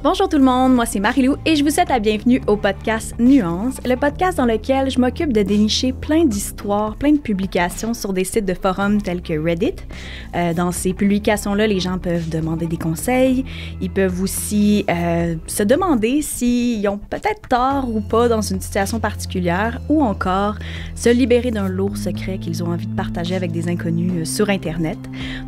Bonjour tout le monde, moi c'est Marie-Lou et je vous souhaite la bienvenue au podcast Nuance, le podcast dans lequel je m'occupe de dénicher plein d'histoires, plein de publications sur des sites de forums tels que Reddit. Dans ces publications-là, les gens peuvent demander des conseils, ils peuvent aussi se demander s'ils ont peut-être tort ou pas dans une situation particulière ou encore se libérer d'un lourd secret qu'ils ont envie de partager avec des inconnus sur Internet.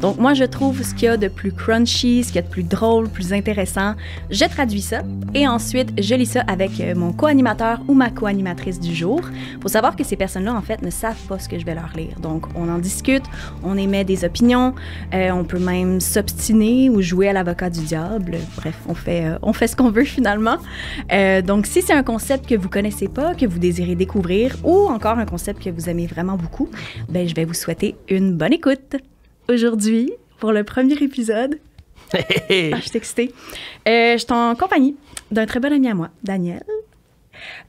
Donc moi je trouve ce qu'il y a de plus crunchy, ce qu'il y a de plus drôle, plus intéressant. Je traduis ça et ensuite je lis ça avec mon co-animateur ou ma co-animatrice du jour. Faut savoir que ces personnes-là, en fait, ne savent pas ce que je vais leur lire. Donc, on en discute, on émet des opinions, on peut même s'obstiner ou jouer à l'avocat du diable. Bref, on fait ce qu'on veut finalement. Donc, si c'est un concept que vous connaissez pas, que vous désirez découvrir ou encore un concept que vous aimez vraiment beaucoup, ben, je vais vous souhaiter une bonne écoute. Aujourd'hui, pour le premier épisode, je suis excitée. Je suis en compagnie d'un très bon ami à moi, Daniel.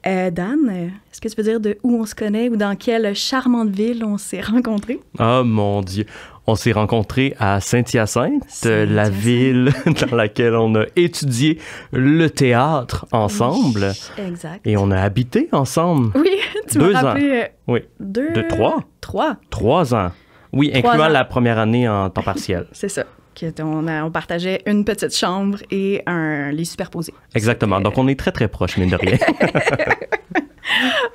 Dan, est-ce que tu peux dire de où on se connaît ou dans quelle charmante ville on s'est rencontrés? Oh mon Dieu! On s'est rencontrés à Saint-Hyacinthe, la ville dans laquelle on a étudié le théâtre ensemble. Oui, exact. Et on a habité ensemble. Oui, tu m'as rappelé... Oui. Trois? 3 ans. Oui, incluant la première année en temps partiel. C'est ça. On partageait une petite chambre et un lit superposé. Exactement. Donc, on est très, très proches, mine de rien.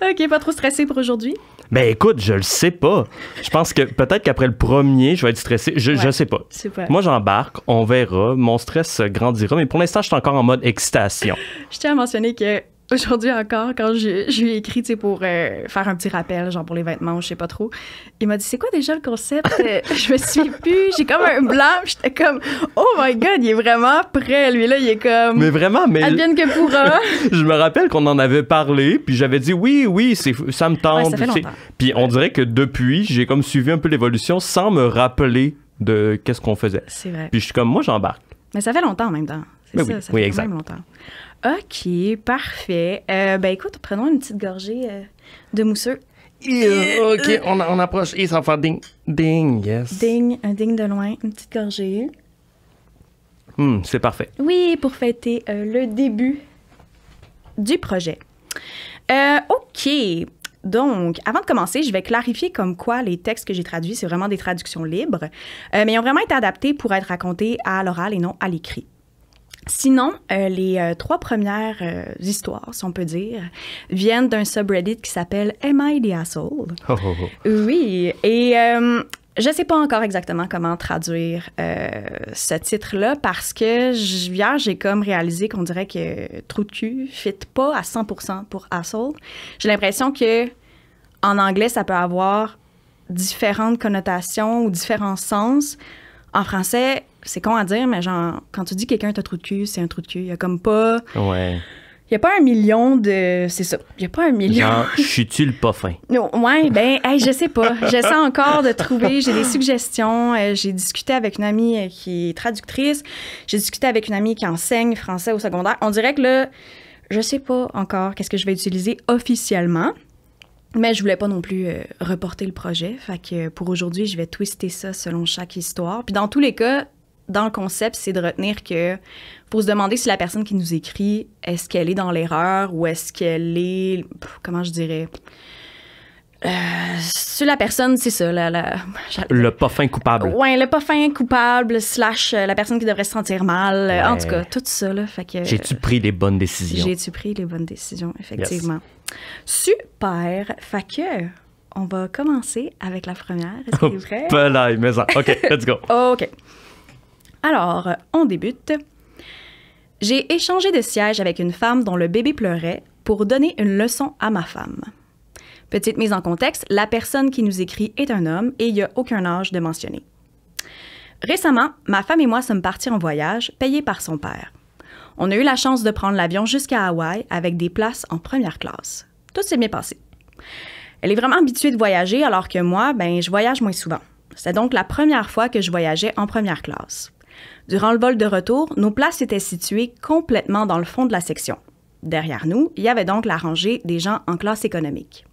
OK, pas trop stressé pour aujourd'hui? Ben écoute, je le sais pas. Je pense que peut-être qu'après le premier, je vais être stressé. Je sais pas. Super. Moi, j'embarque, on verra. Mon stress grandira, mais pour l'instant, je suis encore en mode excitation. Je tiens à mentionner que aujourd'hui encore, quand je lui ai écrit, tu sais, pour faire un petit rappel, genre pour les vêtements ou je sais pas trop, il m'a dit, c'est quoi déjà le concept? Je me suis plus, j'ai comme un blanc, j'étais comme, oh my God, il est vraiment prêt, lui, là, il est comme... Mais vraiment, mais... Advienne que pourra. Je me rappelle qu'on en avait parlé, puis j'avais dit, oui, ça me tente. Ouais, ça fait longtemps. Puis on dirait que depuis, j'ai comme suivi un peu l'évolution sans me rappeler de qu'est-ce qu'on faisait. C'est vrai. Puis je suis comme, moi, j'embarque. Mais ça fait longtemps en même temps. C'est ça, ça fait exact. quand même longtemps. OK, parfait. Ben écoute, prenons une petite gorgée de mousseux. OK, on approche. Et ça va faire ding, ding, yes. Un ding de loin, une petite gorgée. C'est parfait. Oui, pour fêter le début du projet. OK. Donc, avant de commencer, je vais clarifier comme quoi les textes que j'ai traduits, c'est vraiment des traductions libres, mais ils ont vraiment été adaptés pour être racontés à l'oral et non à l'écrit. Sinon, les 3 premières histoires, si on peut dire, viennent d'un subreddit qui s'appelle Am I the Asshole? Oui, et je sais pas encore exactement comment traduire ce titre-là parce que hier, j'ai comme réalisé qu'on dirait que trou de cul fit pas à 100% pour asshole. J'ai l'impression que en anglais, ça peut avoir différentes connotations ou différents sens. En français, c'est con à dire, mais genre, quand tu dis quelqu'un est un trou de cul, c'est un trou de cul. Il y a comme pas... Ouais. Il n'y a pas 1 million de... C'est ça. Il n'y a pas 1 million... Genre, je suis-tu le pas fin? Non, ouais, ben, hey, je sais pas. J'essaie encore de trouver... J'ai des suggestions. J'ai discuté avec une amie qui est traductrice. J'ai discuté avec une amie qui enseigne français au secondaire. On dirait que là, je sais pas encore qu'est-ce que je vais utiliser officiellement. Mais je voulais pas non plus reporter le projet. Fait que pour aujourd'hui, je vais twister ça selon chaque histoire. Puis dans tous les cas, dans le concept, c'est de retenir que faut se demander si la personne qui nous écrit, est-ce qu'elle est dans l'erreur ou est-ce qu'elle est... Comment je dirais? Sur la personne, c'est ça. Le pas fin coupable. Ouais, le pas fin coupable / la personne qui devrait se sentir mal. Ouais. En tout cas, tout ça, là. Fait que... J'ai-tu pris les bonnes décisions? J'ai-tu pris les bonnes décisions, effectivement. Yes. Super! Fait que, on va commencer avec la première. Est-ce que t'es prêt? Pelaille, mais ça. OK, let's go. OK. Alors, on débute. J'ai échangé de siège avec une femme dont le bébé pleurait pour donner une leçon à ma femme. Petite mise en contexte, la personne qui nous écrit est un homme et il n'y a aucun âge de mentionner. Récemment, ma femme et moi sommes partis en voyage, payés par son père. On a eu la chance de prendre l'avion jusqu'à Hawaï avec des places en première classe. Tout s'est bien passé. Elle est vraiment habituée de voyager alors que moi, je voyage moins souvent. C'est donc la première fois que je voyageais en première classe. Durant le vol de retour, nos places étaient situées complètement dans le fond de la section. Derrière nous, il y avait donc la rangée des gens en classe économique.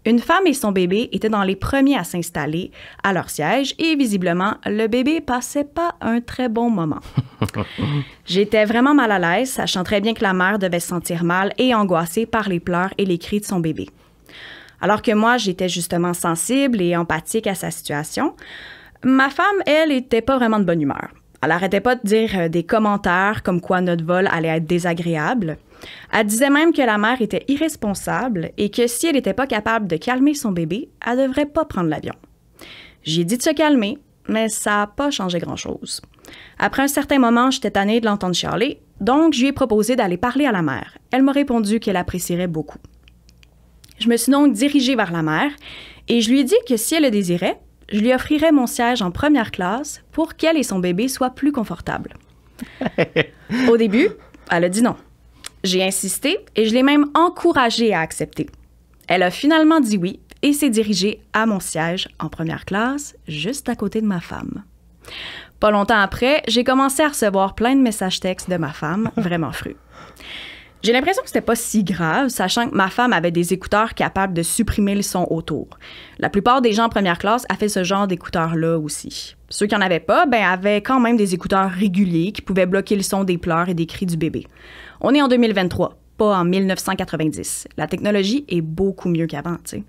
Une femme et son bébé étaient dans les premiers à s'installer à leur siège et visiblement, le bébé passait pas un très bon moment. J'étais vraiment mal à l'aise, sachant très bien que la mère devait se sentir mal et angoissée par les pleurs et les cris de son bébé. Alors que moi, j'étais justement sensible et empathique à sa situation, ma femme, elle, était pas vraiment de bonne humeur. Elle arrêtait pas de dire des commentaires comme quoi notre vol allait être désagréable. Elle disait même que la mère était irresponsable et que si elle n'était pas capable de calmer son bébé, elle devrait pas prendre l'avion. J'ai dit de se calmer, mais ça n'a pas changé grand-chose. Après un certain moment, j'étais tannée de l'entendre chialer, donc je lui ai proposé d'aller parler à la mère. Elle m'a répondu qu'elle apprécierait beaucoup. Je me suis donc dirigée vers la mère et je lui ai dit que si elle le désirait, je lui offrirais mon siège en première classe pour qu'elle et son bébé soient plus confortables. Au début, elle a dit non. J'ai insisté et je l'ai même encouragée à accepter. Elle a finalement dit oui et s'est dirigée à mon siège en première classe, juste à côté de ma femme. Pas longtemps après, j'ai commencé à recevoir plein de messages textes de ma femme, vraiment frus. J'ai l'impression que c'était pas si grave, sachant que ma femme avait des écouteurs capables de supprimer le son autour. La plupart des gens en première classe avaient ce genre d'écouteurs-là aussi. Ceux qui n'en avaient pas, avaient quand même des écouteurs réguliers qui pouvaient bloquer le son des pleurs et des cris du bébé. On est en 2023, pas en 1990. La technologie est beaucoup mieux qu'avant, tu sais.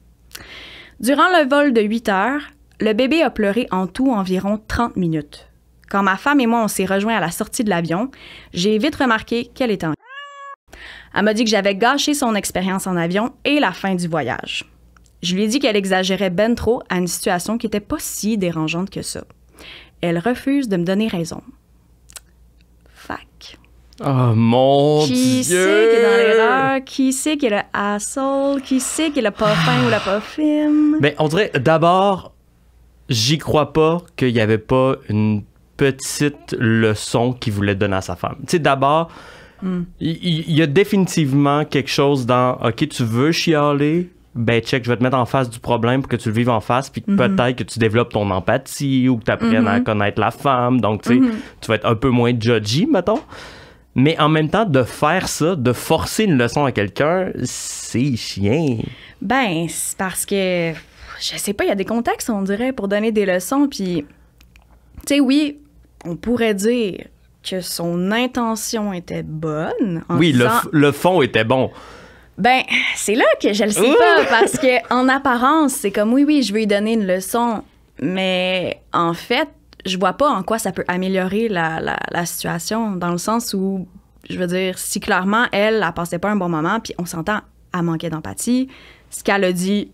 Durant le vol de 8 heures, le bébé a pleuré en tout environ 30 minutes. Quand ma femme et moi, on s'est rejoints à la sortie de l'avion, j'ai vite remarqué qu'elle était en... Elle m'a dit que j'avais gâché son expérience en avion et la fin du voyage. Je lui ai dit qu'elle exagérait ben trop à une situation qui n'était pas si dérangeante que ça. Elle refuse de me donner raison. Fac. Oh mon Qui Dieu! c'est qui est dans l'erreur? Qui c'est qui est le asshole? Qui c'est qui est le pas fin ou la pas fine? Ben, on dirait, d'abord, j'y crois pas qu'il y avait pas une petite leçon qu'il voulait donner à sa femme. Tu sais, d'abord, il y a définitivement quelque chose dans « OK, tu veux chialer? Ben, check, je vais te mettre en face du problème pour que tu le vives en face, puis peut-être que tu développes ton empathie ou que tu apprennes à connaître la femme. Donc, tu sais, tu vas être un peu moins judgy, mettons. Mais en même temps, de faire ça, de forcer une leçon à quelqu'un, c'est chiant. Ben, c'est parce que, je sais pas, il y a des contextes, on dirait, pour donner des leçons, puis, tu sais, oui, on pourrait dire que son intention était bonne. Oui, disant, le fond était bon. Ben, c'est là que je le sais pas, parce que en apparence, c'est comme, oui, je veux lui donner une leçon, mais en fait, je vois pas en quoi ça peut améliorer la situation, dans le sens où, je veux dire, si clairement, elle passait pas un bon moment, puis on s'entend, elle manquait d'empathie, ce qu'elle a dit,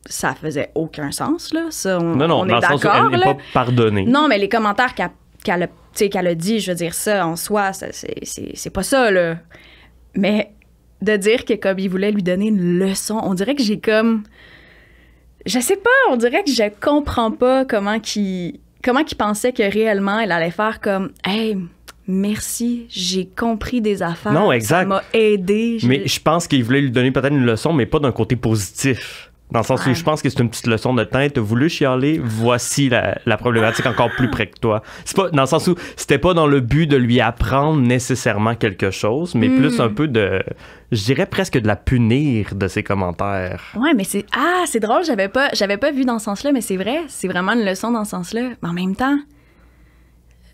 ça faisait aucun sens, là. Ça, on est dans le sens où d'accord, elle n'est pas pardonnée. Non, mais les commentaires qu'elle a dit, je veux dire, ça, en soi, c'est pas ça, là. Mais de dire que comme il voulait lui donner une leçon, on dirait que j'ai comme... Je sais pas, on dirait que je comprends pas comment qu'il pensait que réellement elle allait faire comme « Hey, merci, j'ai compris des affaires. Non, exact. Ça m'a aidé. » Mais je pense qu'il voulait lui donner peut-être une leçon, mais pas d'un côté positif. Dans le sens où je pense que c'est une petite leçon de temps. T'as voulu chialer, voici la problématique encore plus près que toi. C'est pas dans le sens où c'était pas dans le but de lui apprendre nécessairement quelque chose, mais plus un peu de, je dirais presque de la punir de ses commentaires. Ouais, mais c'est drôle, j'avais pas vu dans ce sens-là, mais c'est vrai, c'est vraiment une leçon dans ce sens-là. Mais en même temps,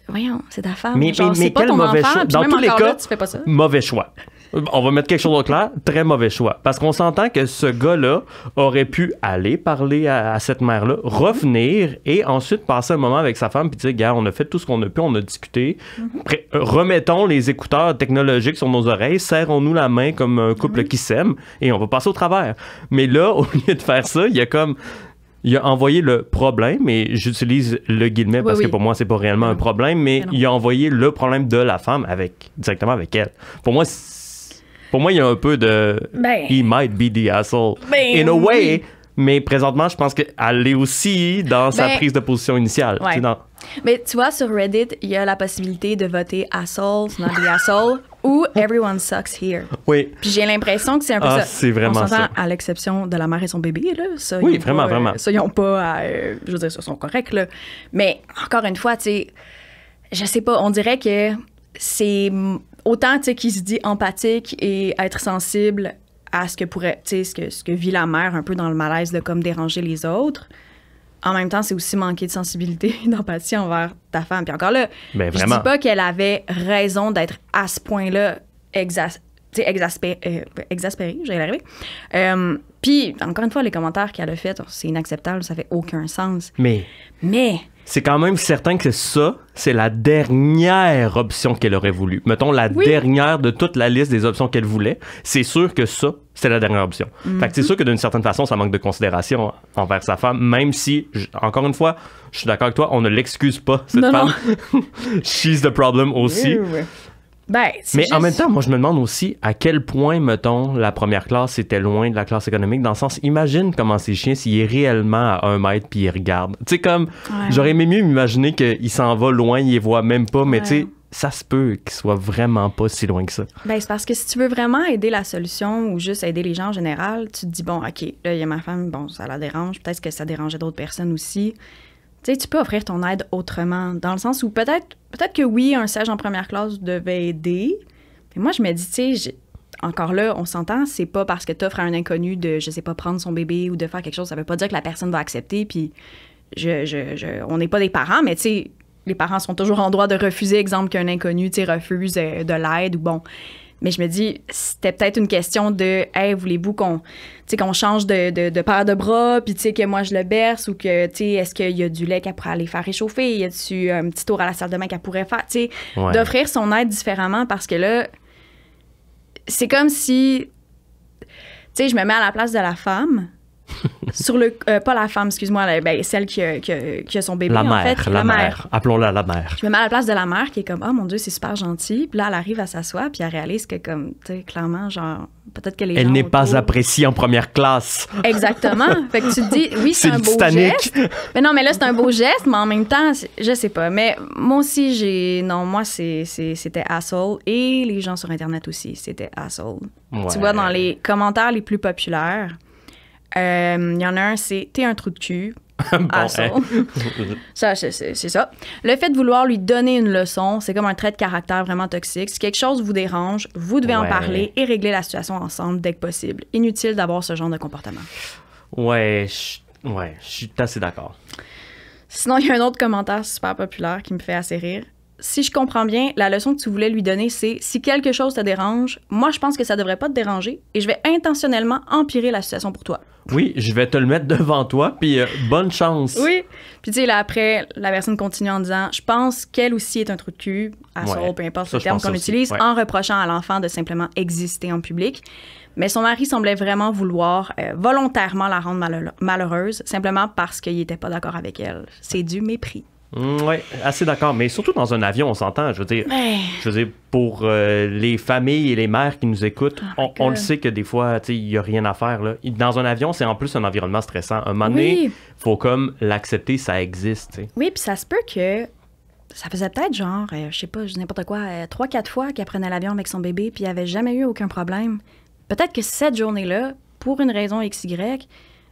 voyons, c'est ta femme. Mais c'est pas quel ton mauvais enfant, choix. puis Dans même tous les encore cas, là, tu fais pas ça. Mauvais choix. On va mettre quelque chose au clair, très mauvais choix. Parce qu'on s'entend que ce gars-là aurait pu aller parler à cette mère-là, revenir et ensuite passer un moment avec sa femme puis dire, gars, on a fait tout ce qu'on a pu, on a discuté. Après, remettons les écouteurs technologiques sur nos oreilles, serrons-nous la main comme un couple qui s'aime et on va passer au travers. Mais là, au lieu de faire ça, il a envoyé le problème, et j'utilise le guillemet parce que pour moi, c'est pas réellement un problème, mais il a envoyé le problème de la femme directement avec elle. Pour moi, il y a un peu de he might be the asshole in a way, mais présentement, je pense qu'elle est aussi dans sa prise de position initiale. Ouais. Mais tu vois, sur Reddit, il y a la possibilité de voter asshole, not the asshole, ou everyone sucks here. Oui. Puis j'ai l'impression que c'est un peu ça. C'est vraiment on s'entend, ça. À l'exception de la mère et son bébé, là. Ça, oui, vraiment, vraiment. Ça, ils n'ont pas à... je veux dire, ça, sont corrects, là. Mais encore une fois, tu sais, je sais pas, on dirait que c'est... Autant, tu sais, qu'il se dit empathique et être sensible à ce que pourrait, tu sais, ce que vit la mère un peu dans le malaise de comme déranger les autres. En même temps, c'est aussi manquer de sensibilité, d'empathie envers ta femme. Puis encore là, Ben, je vraiment. dis pas qu'elle avait raison d'être à ce point-là exaspérée, j'allais arriver. Puis, encore une fois, les commentaires qu'elle a faits, c'est inacceptable, ça fait aucun sens. Mais c'est quand même certain que ça, c'est la dernière option qu'elle aurait voulu. Mettons, la dernière de toute la liste des options qu'elle voulait. C'est sûr que ça, c'est la dernière option. Fait que c'est sûr que d'une certaine façon, ça manque de considération envers sa femme, même si, encore une fois, je suis d'accord avec toi, on ne l'excuse pas, cette femme. She's the problem aussi. Ben, mais juste... en même temps, moi, je me demande aussi à quel point, mettons, la première classe était loin de la classe économique, dans le sens, imagine comment c'est chiant s'il est réellement à 1 mètre puis il regarde. Tu sais, comme, j'aurais aimé mieux m'imaginer qu'il s'en va loin, il les voit même pas, mais tu sais, ça se peut qu'il soit vraiment pas si loin que ça. Ben, c'est parce que si tu veux vraiment aider la solution ou juste aider les gens en général, tu te dis, bon, OK, là, il y a ma femme, bon, ça la dérange, peut-être que ça dérangeait d'autres personnes aussi. Tu sais, tu peux offrir ton aide autrement, dans le sens où peut-être que oui, un siège en première classe devait aider, mais moi, je me dis, tu sais, encore là, on s'entend, c'est pas parce que tu offres à un inconnu de, je sais pas, prendre son bébé ou de faire quelque chose, ça veut pas dire que la personne va accepter, puis on n'est pas des parents, mais tu sais, les parents sont toujours en droit de refuser, exemple, qu'un inconnu, tu sais, refuse de l'aide ou bon... Mais je me dis, c'était peut-être une question de « Hey, voulez-vous qu'on change de paire de bras, puis tu sais, que moi je le berce, ou que, tu sais, est-ce qu'il y a du lait qu'elle pourrait aller faire réchauffer? Y a-tu un petit tour à la salle de bain qu'elle pourrait faire? » Tu sais, d'offrir son aide différemment, parce que là, c'est comme si, tu sais, je me mets à la place de la femme, sur le... pas la femme, excuse-moi, celle qui a son bébé, la en mère, fait. la mère. Appelons-la la mère. Je me mets à la place de la mère qui est comme « Oh mon Dieu, c'est super gentil. » Puis là, elle arrive, à s'asseoir, puis elle réalise que comme, tu sais, clairement, genre, peut-être que les gens... Elle n'est pas autour... appréciée en première classe. Exactement. Fait que tu te dis, oui, c'est un beau geste. Mais non, mais là, c'est un beau geste, mais en même temps, je sais pas. Mais moi aussi, moi, c'était asshole. Et les gens sur Internet aussi, c'était asshole. Ouais. Tu vois, dans les commentaires les plus populaires, il y en a un, c'est « T'es un trou de cul ». Asshole. Ça, c'est ça. Le fait de vouloir lui donner une leçon, c'est comme un trait de caractère vraiment toxique. Si quelque chose vous dérange, vous devez en parler et régler la situation ensemble dès que possible. Inutile d'avoir ce genre de comportement. Ouais, je suis assez d'accord. Sinon, il y a un autre commentaire super populaire qui me fait assez rire. Si je comprends bien, la leçon que tu voulais lui donner, c'est si quelque chose te dérange, moi, je pense que ça devrait pas te déranger et je vais intentionnellement empirer la situation pour toi. Oui, je vais te le mettre devant toi, puis bonne chance. Oui. Puis tu sais, là, après, la personne continue en disant « Je pense qu'elle aussi est un trou de cul, asshole, peu importe le terme qu'on utilise, en reprochant à l'enfant de simplement exister en public. » Mais son mari semblait vraiment vouloir volontairement la rendre malheureuse, simplement parce qu'il n'était pas d'accord avec elle. C'est du mépris. Oui, assez d'accord. Mais surtout dans un avion, on s'entend. Je veux dire, pour les familles et les mères qui nous écoutent, on le sait que des fois, il n'y a rien à faire. Là. Dans un avion, c'est en plus un environnement stressant. Un moment donné, il faut comme l'accepter, ça existe. T'sais. Oui, puis ça se peut que ça faisait peut-être genre, je sais pas, n'importe quoi, 3-4 fois qu'elle prenait l'avion avec son bébé, puis il n'y avait jamais eu aucun problème. Peut-être que cette journée-là, pour une raison XY,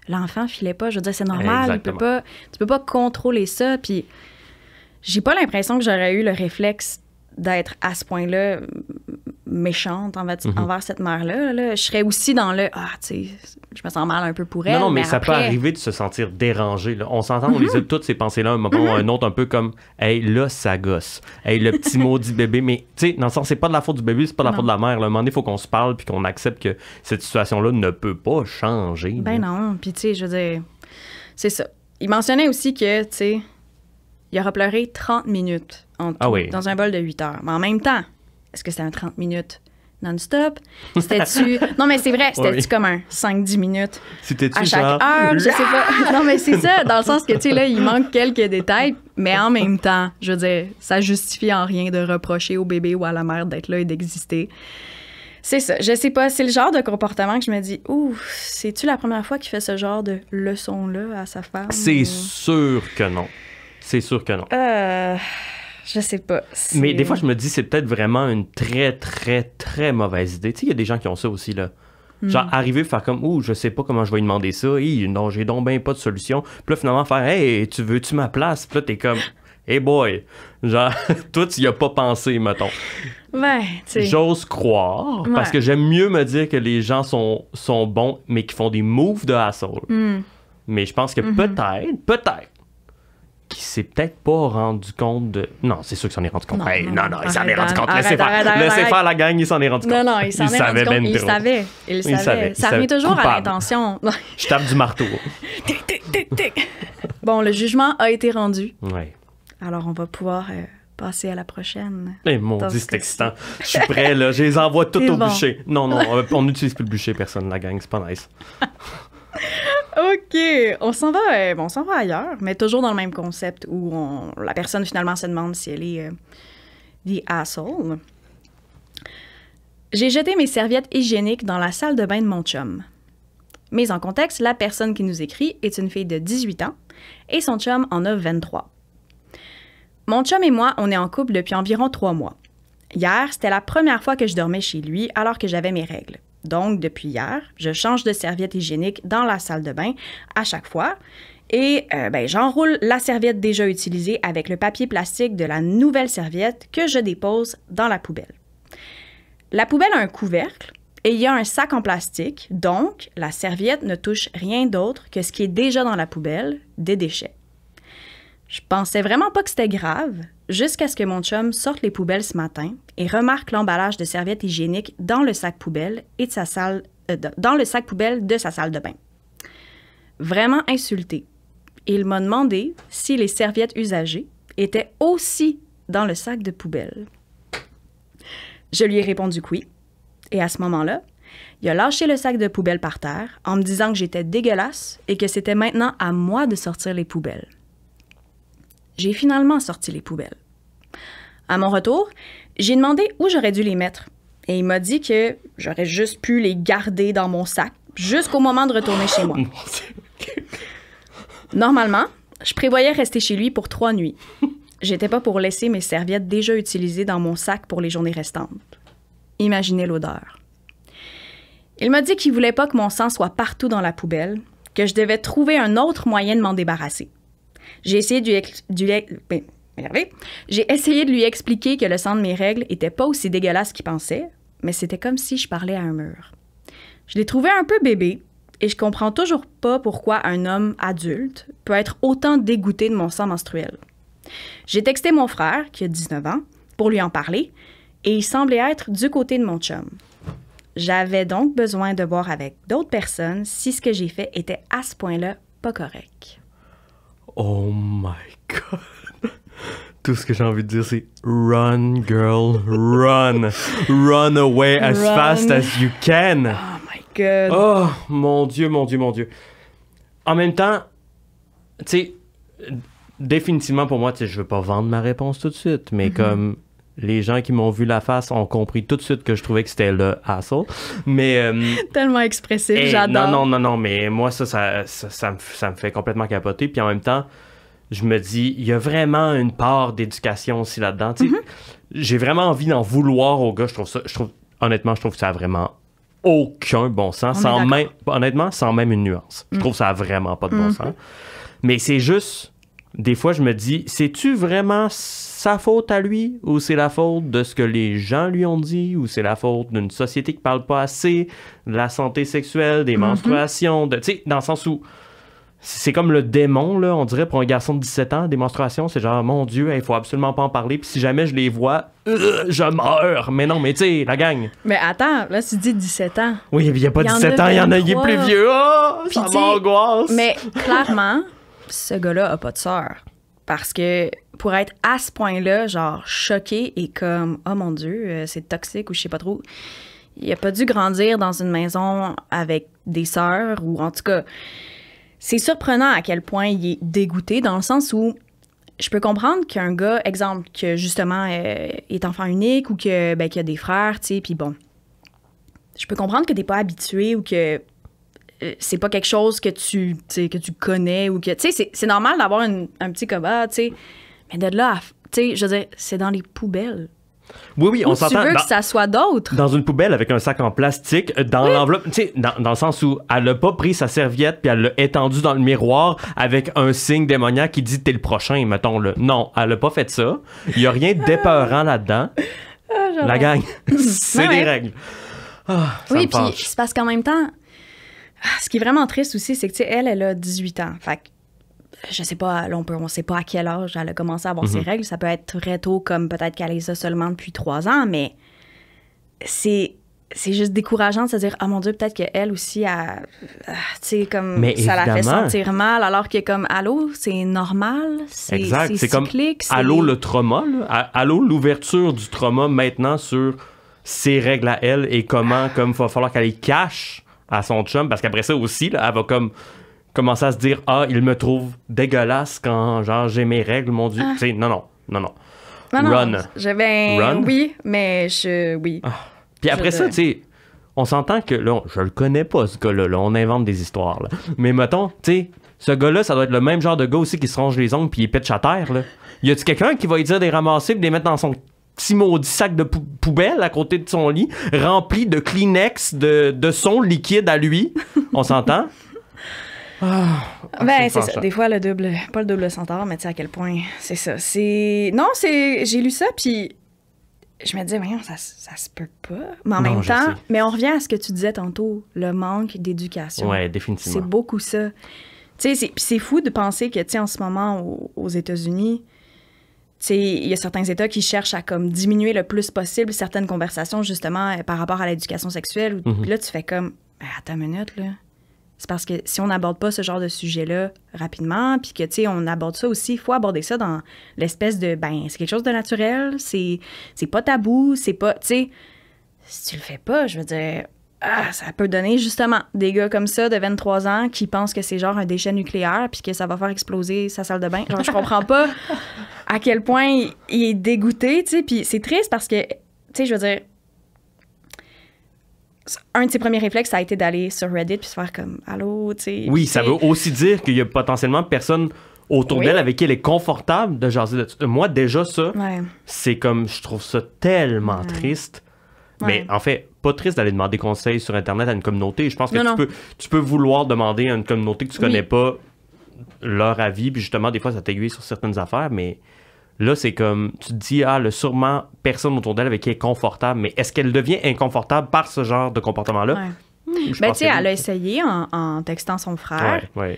l'enfant filait pas. Je veux dire, c'est normal. Tu peux pas contrôler ça. Puis j'ai pas l'impression que j'aurais eu le réflexe d'être à ce point-là méchante envers cette mère-là. Là. Je serais aussi dans le « Ah, tu sais, je me sens mal un peu pour elle. » Non, mais ça peut arriver de se sentir dérangé. Là. On s'entend, on les a toutes ces pensées-là, un moment ou un autre, un peu comme « Hey, là, ça gosse. Hey, le petit maudit bébé. » Mais tu sais, dans le sens, c'est pas de la faute du bébé, c'est pas de la faute de la mère. Là. À un moment donné, il faut qu'on se parle puis qu'on accepte que cette situation-là ne peut pas changer. Ben non. Puis tu sais, je veux dire, c'est ça. Il mentionnait aussi que, tu sais, il aura pleuré 30 minutes en tout, dans un bol de 8 heures. Mais en même temps, est-ce que c'était un 30 minutes non-stop? C'était-tu... Non, mais c'est vrai, c'était-tu comme un 5-10 minutes à chaque heure? Je sais pas. Non, mais c'est ça, dans le sens que, tu sais, là, il manque quelques détails, mais en même temps, je veux dire, ça justifie en rien de reprocher au bébé ou à la mère d'être là et d'exister. C'est ça, je sais pas, c'est le genre de comportement que je me dis, ouf, c'est-tu la première fois qu'il fait ce genre de leçon-là à sa femme? C'est sûr que non. C'est sûr que non. Je sais pas. Mais des fois, je me dis, c'est peut-être vraiment une très, très, très mauvaise idée. Tu sais, il y a des gens qui ont ça aussi, là. Genre, arriver, faire comme, je sais pas comment je vais lui demander ça. Non, j'ai donc bien pas de solution. Puis là, finalement, faire, hey, tu veux-tu ma place? Puis là, t'es comme, hey boy, genre, toi, tu y as pas pensé, mettons. Ouais, tu sais. J'ose croire, parce que j'aime mieux me dire que les gens sont bons, mais qui font des moves de asshole. Mais je pense que peut-être, qu'il s'est peut-être pas rendu compte de... Non, c'est sûr qu'il s'en est rendu compte. Non, il s'en est rendu compte. Laissez faire la gang, il s'en est rendu compte. Non, il s'en est rendu compte. Il savait. Ça revient toujours à l'intention. Je tape du marteau. Tic. Bon, le jugement a été rendu. Ouais. Alors, on va pouvoir passer à la prochaine. Eh, mon Dieu, c'est excitant. Je suis prêt, là. Je les envoie toutes au bûcher. Non, on n'utilise plus le bûcher, personne, la gang. C'est pas nice. OK, on s'en va ailleurs, mais toujours dans le même concept où la personne finalement se demande si elle est the asshole. J'ai jeté mes serviettes hygiéniques dans la salle de bain de mon chum. Mais en contexte, la personne qui nous écrit est une fille de 18 ans et son chum en a 23. Mon chum et moi, on est en couple depuis environ 3 mois. Hier, c'était la première fois que je dormais chez lui alors que j'avais mes règles. Donc, depuis hier, je change de serviette hygiénique dans la salle de bain à chaque fois et j'enroule la serviette déjà utilisée avec le papier plastique de la nouvelle serviette que je dépose dans la poubelle. La poubelle a un couvercle et il y a un sac en plastique, donc la serviette ne touche rien d'autre que ce qui est déjà dans la poubelle, des déchets. Je pensais vraiment pas que c'était grave, jusqu'à ce que mon chum sorte les poubelles ce matin et remarque l'emballage de serviettes hygiéniques dans le sac poubelle et dans le sac poubelle de sa salle de bain. Vraiment insulté, il m'a demandé si les serviettes usagées étaient aussi dans le sac de poubelle. Je lui ai répondu que oui, et à ce moment-là, il a lâché le sac de poubelle par terre en me disant que j'étais dégueulasse et que c'était maintenant à moi de sortir les poubelles. J'ai finalement sorti les poubelles. À mon retour, j'ai demandé où j'aurais dû les mettre. Et il m'a dit que j'aurais juste pu les garder dans mon sac jusqu'au moment de retourner chez moi. Normalement, je prévoyais rester chez lui pour 3 nuits. J'étais pas pour laisser mes serviettes déjà utilisées dans mon sac pour les journées restantes. Imaginez l'odeur. Il m'a dit qu'il voulait pas que mon sang soit partout dans la poubelle, que je devais trouver un autre moyen de m'en débarrasser. J'ai essayé de lui expliquer que le sang de mes règles était pas aussi dégueulasse qu'il pensait, mais c'était comme si je parlais à un mur. Je l'ai trouvé un peu bébé et je comprends toujours pas pourquoi un homme adulte peut être autant dégoûté de mon sang menstruel. J'ai texté mon frère, qui a 19 ans, pour lui en parler et il semblait être du côté de mon chum. J'avais donc besoin de voir avec d'autres personnes si ce que j'ai fait était à ce point-là pas correct. Oh my God. Tout ce que j'ai envie de dire, c'est run, girl, run. Run away as fast as you can. Oh my God. Oh, mon Dieu. En même temps, tu sais, définitivement pour moi, tu sais, je veux pas vendre ma réponse tout de suite, mais comme les gens qui m'ont vu la face ont compris tout de suite que je trouvais que c'était le asshole. Mais tellement expressif, j'adore. Non, mais moi ça me fait complètement capoter. Puis en même temps, je me dis, il y a vraiment une part d'éducation aussi là-dedans. Tu sais, j'ai vraiment envie d'en vouloir aux gars. Honnêtement, je trouve que ça a vraiment aucun bon sens. Honnêtement, sans même une nuance. Je trouve que ça a vraiment pas de bon sens. Mais c'est juste, des fois, je me dis, c'est-tu vraiment sa faute à lui ou c'est la faute de ce que les gens lui ont dit ou c'est la faute d'une société qui parle pas assez de la santé sexuelle, des menstruations, tu sais, dans le sens où c'est comme le démon, là, on dirait, pour un garçon de 17 ans, des menstruations, c'est genre, mon Dieu, il faut absolument pas en parler, puis si jamais je les vois, je meurs. Mais non, mais tu sais, la gang. Mais attends, là, tu dis 17 ans. Oui, il n'y a pas 17 ans, il y en a, il est plus vieux. Oh, ça m'angoisse. Mais clairement, ce gars-là a pas de sœur. Parce que pour être à ce point-là, genre choqué et comme, oh mon Dieu, c'est toxique ou je sais pas trop, il a pas dû grandir dans une maison avec des sœurs ou en tout cas, c'est surprenant à quel point il est dégoûté dans le sens où je peux comprendre qu'un gars, exemple, que justement est enfant unique ou que, qu'il a des frères, tu sais, puis bon, je peux comprendre que t'es pas habitué ou que c'est pas quelque chose que tu connais ou que, tu sais, c'est normal d'avoir un petit combat, tu sais, mais de là, tu sais, je veux dire, c'est dans les poubelles. Oui, on Ou tu s'entend. veux que ça soit d'autres. Dans une poubelle avec un sac en plastique, dans l'enveloppe, tu sais, dans le sens où elle a pas pris sa serviette puis elle l'a étendue dans le miroir avec un signe démoniaque qui dit t'es le prochain, mettons-le. Non, elle a pas fait ça. Il y a rien d'épeurant là-dedans. La gang, c'est des règles. Oui, puis c'est parce qu'en même temps, ce qui est vraiment triste aussi, c'est que, tu sais, elle a 18 ans. Fait que, je sais pas, là, on sait pas à quel âge elle a commencé à avoir ses règles. Ça peut être très tôt, comme peut-être qu'elle a ça seulement depuis 3 ans, mais c'est juste décourageant de se dire, ah mon Dieu, peut-être qu'elle aussi, tu sais, comme mais ça la fait évidemment. sentir mal, alors que comme, allô, c'est normal, c'est Exact, c'est comme cyclique. allô le trauma, là. Allô l'ouverture du trauma maintenant sur ses règles à elle et comment, comme il va falloir qu'elle les cache à son chum, parce qu'après ça aussi, là, elle va comme commencer à se dire, il me trouve dégueulasse quand, genre, j'ai mes règles, mon Dieu. Tu sais, non. Non, Run. Run? Oui, mais oui. Puis après ça, tu sais, on s'entend que, là, je le connais pas, ce gars-là, là, on invente des histoires, là. Mais mettons, tu sais, ce gars-là, ça doit être le même genre de gars aussi qui se ronge les ongles puis il pitch à terre, là. Y a-tu quelqu'un qui va lui dire de les ramasser puis de les mettre dans son petit maudit sac de poubelle à côté de son lit, rempli de Kleenex, de son liquide à lui? On s'entend? Ben, c'est ça. Des fois, pas le double centaure, mais tu sais à quel point c'est ça. J'ai lu ça, puis je me disais, voyons, ça se peut pas. Mais en même temps, mais on revient à ce que tu disais tantôt, le manque d'éducation. Ouais, définitivement. C'est beaucoup ça. Tu sais, c'est fou de penser que, tu sais, en ce moment, aux États-Unis, tu sais, il y a certains États qui cherchent à comme diminuer le plus possible certaines conversations, justement, par rapport à l'éducation sexuelle. Puis là, tu fais comme, attends une minute, là. C'est parce que si on n'aborde pas ce genre de sujet-là rapidement, puis que, tu sais, on aborde ça aussi, il faut aborder ça dans l'espèce de, c'est quelque chose de naturel, c'est pas tabou, c'est pas, tu sais, si tu le fais pas, je veux dire, ça peut donner, justement, des gars comme ça, de 23 ans, qui pensent que c'est genre un déchet nucléaire, puis que ça va faire exploser sa salle de bain. Genre, je comprends pas à quel point il est dégoûté, tu sais, puis c'est triste parce que, tu sais, je veux dire, un de ses premiers réflexes, ça a été d'aller sur Reddit puis se faire comme « Allô », tu sais. Oui, ça veut aussi dire qu'il y a potentiellement personne autour d'elle avec qui elle est confortable de jaser de ça. Moi, déjà, ça, c'est comme, je trouve ça tellement triste. Mais en fait, pas triste d'aller demander conseil sur Internet à une communauté. Je pense que tu peux vouloir demander à une communauté que tu connais pas leur avis, puis justement, des fois, ça t'aiguille sur certaines affaires, mais... Là, c'est comme, tu te dis, sûrement personne autour d'elle avec qui elle est confortable, mais est-ce qu'elle devient inconfortable par ce genre de comportement-là? Tu sais, elle a essayé en textant son frère. Ouais.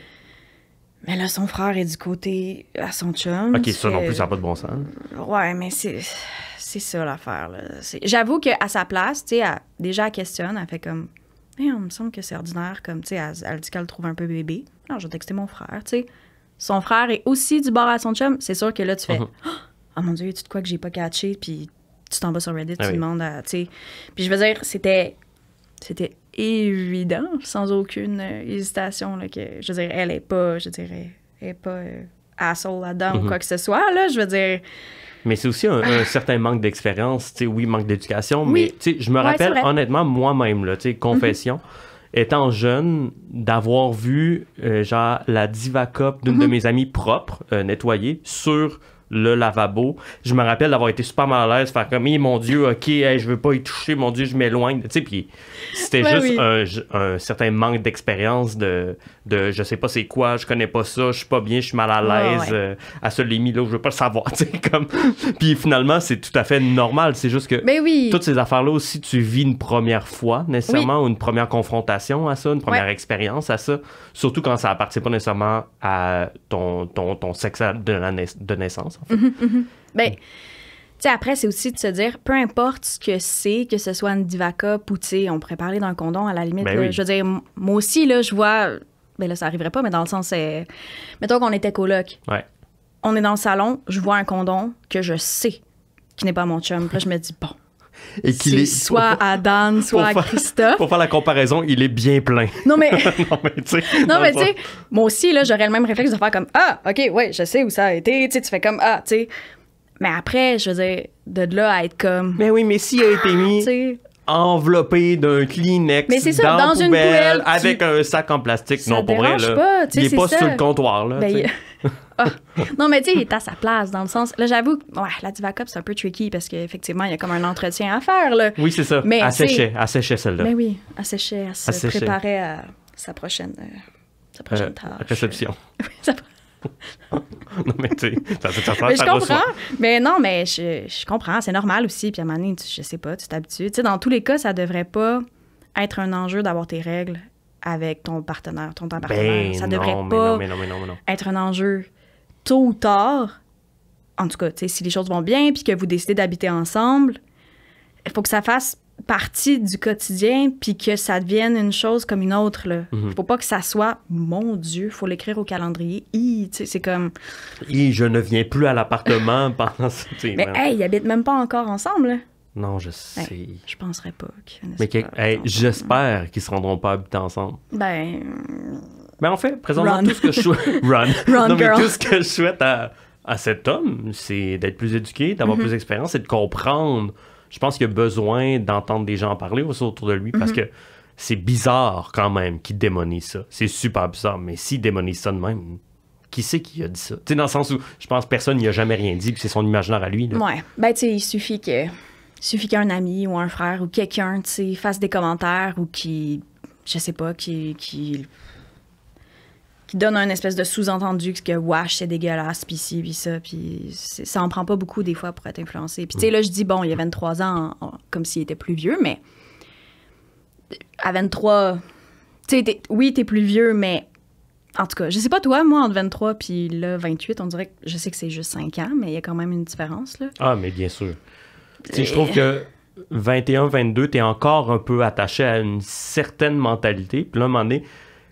Mais là, son frère est du côté à son chum. OK, ça non plus, ça n'a pas de bon sens. Ouais, mais c'est ça l'affaire, là. J'avoue qu'à sa place, tu sais, déjà, elle questionne, elle fait comme, il me semble que c'est ordinaire, comme, tu sais, elle dit qu'elle le trouve un peu bébé. Non, je vais texter mon frère, tu sais. Son frère est aussi du bord à son chum. C'est sûr que là, tu fais oh mon Dieu, y a-tu de quoi que j'ai pas catché? Puis tu t'en vas sur Reddit, tu demandes à. Tu sais. Puis je veux dire, c'était évident, sans aucune hésitation, là, que je veux dire, elle est pas, asshole là-dedans ou quoi que ce soit, là. Je veux dire. Mais c'est aussi un certain manque d'expérience, tu sais, manque d'éducation, mais tu sais, je me rappelle honnêtement moi-même, là, tu sais, confession. Étant jeune, d'avoir vu genre la Diva Cup d'une de mes amies propre, nettoyée, sur le lavabo. Je me rappelle d'avoir été super mal à l'aise, faire comme, mon Dieu, OK, je veux pas y toucher, mon Dieu, je m'éloigne. Tu sais, puis c'était juste un certain manque d'expérience de je sais pas c'est quoi, je connais pas ça, je suis pas bien, je suis mal à l'aise, à ce limite là, je veux pas le savoir, tu sais, comme... Puis finalement, c'est tout à fait normal, c'est juste que toutes ces affaires-là aussi, tu vis une première fois, nécessairement, ou une première confrontation à ça, une première expérience à ça, surtout quand ça appartient pas nécessairement à ton sexe de naissance. En fait. Ben, tu sais, après, c'est aussi de se dire, peu importe ce que c'est, que ce soit une Diva Cup ou, tu sais, on pourrait parler d'un condom à la limite. Là, je veux dire, moi aussi, là, je vois, ben là, ça arriverait pas, mais dans le sens, mettons qu'on était coloc. On est dans le salon, je vois un condom que je sais qui n'est pas mon chum. Puis là, je me dis, bon. Et qu'il est soit à Dan, soit à Christophe. Pour faire la comparaison, il est bien plein. Non, mais. non, mais tu sais, moi aussi, là, j'aurais le même réflexe de faire comme OK, ouais, je sais où ça a été. Tu sais, tu fais comme tu sais. Mais après, je veux dire, de là à être comme. Mais oui, mais s'il a été mis enveloppé d'un Kleenex mais c'est ça, dans une poubelle avec un sac en plastique, non, pour vrai, là. Pas, il est pas sur le comptoir, là. Ben, Non, mais tu sais, il est à sa place, dans le sens... Là, j'avoue, la Diva Cup, c'est un peu tricky, parce qu'effectivement, il y a comme un entretien à faire, là. Oui, c'est ça. Mais, elle séchait celle-là. Mais oui, elle séchait. Elle se préparait à sa prochaine tâche. Réception. Oui, ça... Non, mais tu sais, ça mais je comprends. Mais non, mais je comprends. C'est normal aussi. Puis à un moment donné, je sais pas, tu t'habitues. Tu sais, dans tous les cas, ça devrait pas être un enjeu d'avoir tes règles avec ton partenaire, ton temps partenaire. Ça devrait pas être un enjeu tôt ou tard. En tout cas, tu sais, si les choses vont bien puis que vous décidez d'habiter ensemble, il faut que ça fasse partie du quotidien puis que ça devienne une chose comme une autre. Là. Faut pas que ça soit « Mon Dieu, faut l'écrire au calendrier. » Tu sais, c'est comme... Je ne viens plus à l'appartement pendant... Mais hey, ils habitent même pas encore ensemble. Là. Non, je sais. Hey, je penserais pas qu'ils j'espère qu'ils se rendront pas habiter ensemble. Ben en fait, présentement, tout ce que je souhaite... Run, mais tout ce que je souhaite à cet homme, c'est d'être plus éduqué, d'avoir plus d'expérience et de comprendre. Je pense qu'il a besoin d'entendre des gens parler aussi autour de lui parce que c'est bizarre quand même qu'il démonise ça. C'est super bizarre, mais s'il démonise ça de même, qui c'est qui a dit ça? Tu sais, dans le sens où je pense que personne n'y a jamais rien dit puis c'est son imaginaire à lui. Là. Ouais. Ben, tu sais, il suffit qu'un ami ou un frère ou quelqu'un, tu sais, fasse des commentaires ou qui donne un espèce de sous-entendu que wesh, c'est dégueulasse, puis ci, puis ça, puis ça en prend pas beaucoup des fois pour être influencé. Puis tu sais, là, je dis, bon, il y a 23 ans, comme s'il était plus vieux, mais à 23, tu sais, oui, t'es plus vieux, mais en tout cas, je sais pas toi, moi, entre 23 puis là, 28, on dirait que je sais que c'est juste 5 ans, mais il y a quand même une différence, là. Ah, mais bien sûr. Tu sais, je trouve que 21, 22, t'es encore un peu attaché à une certaine mentalité, puis là, à un moment donné,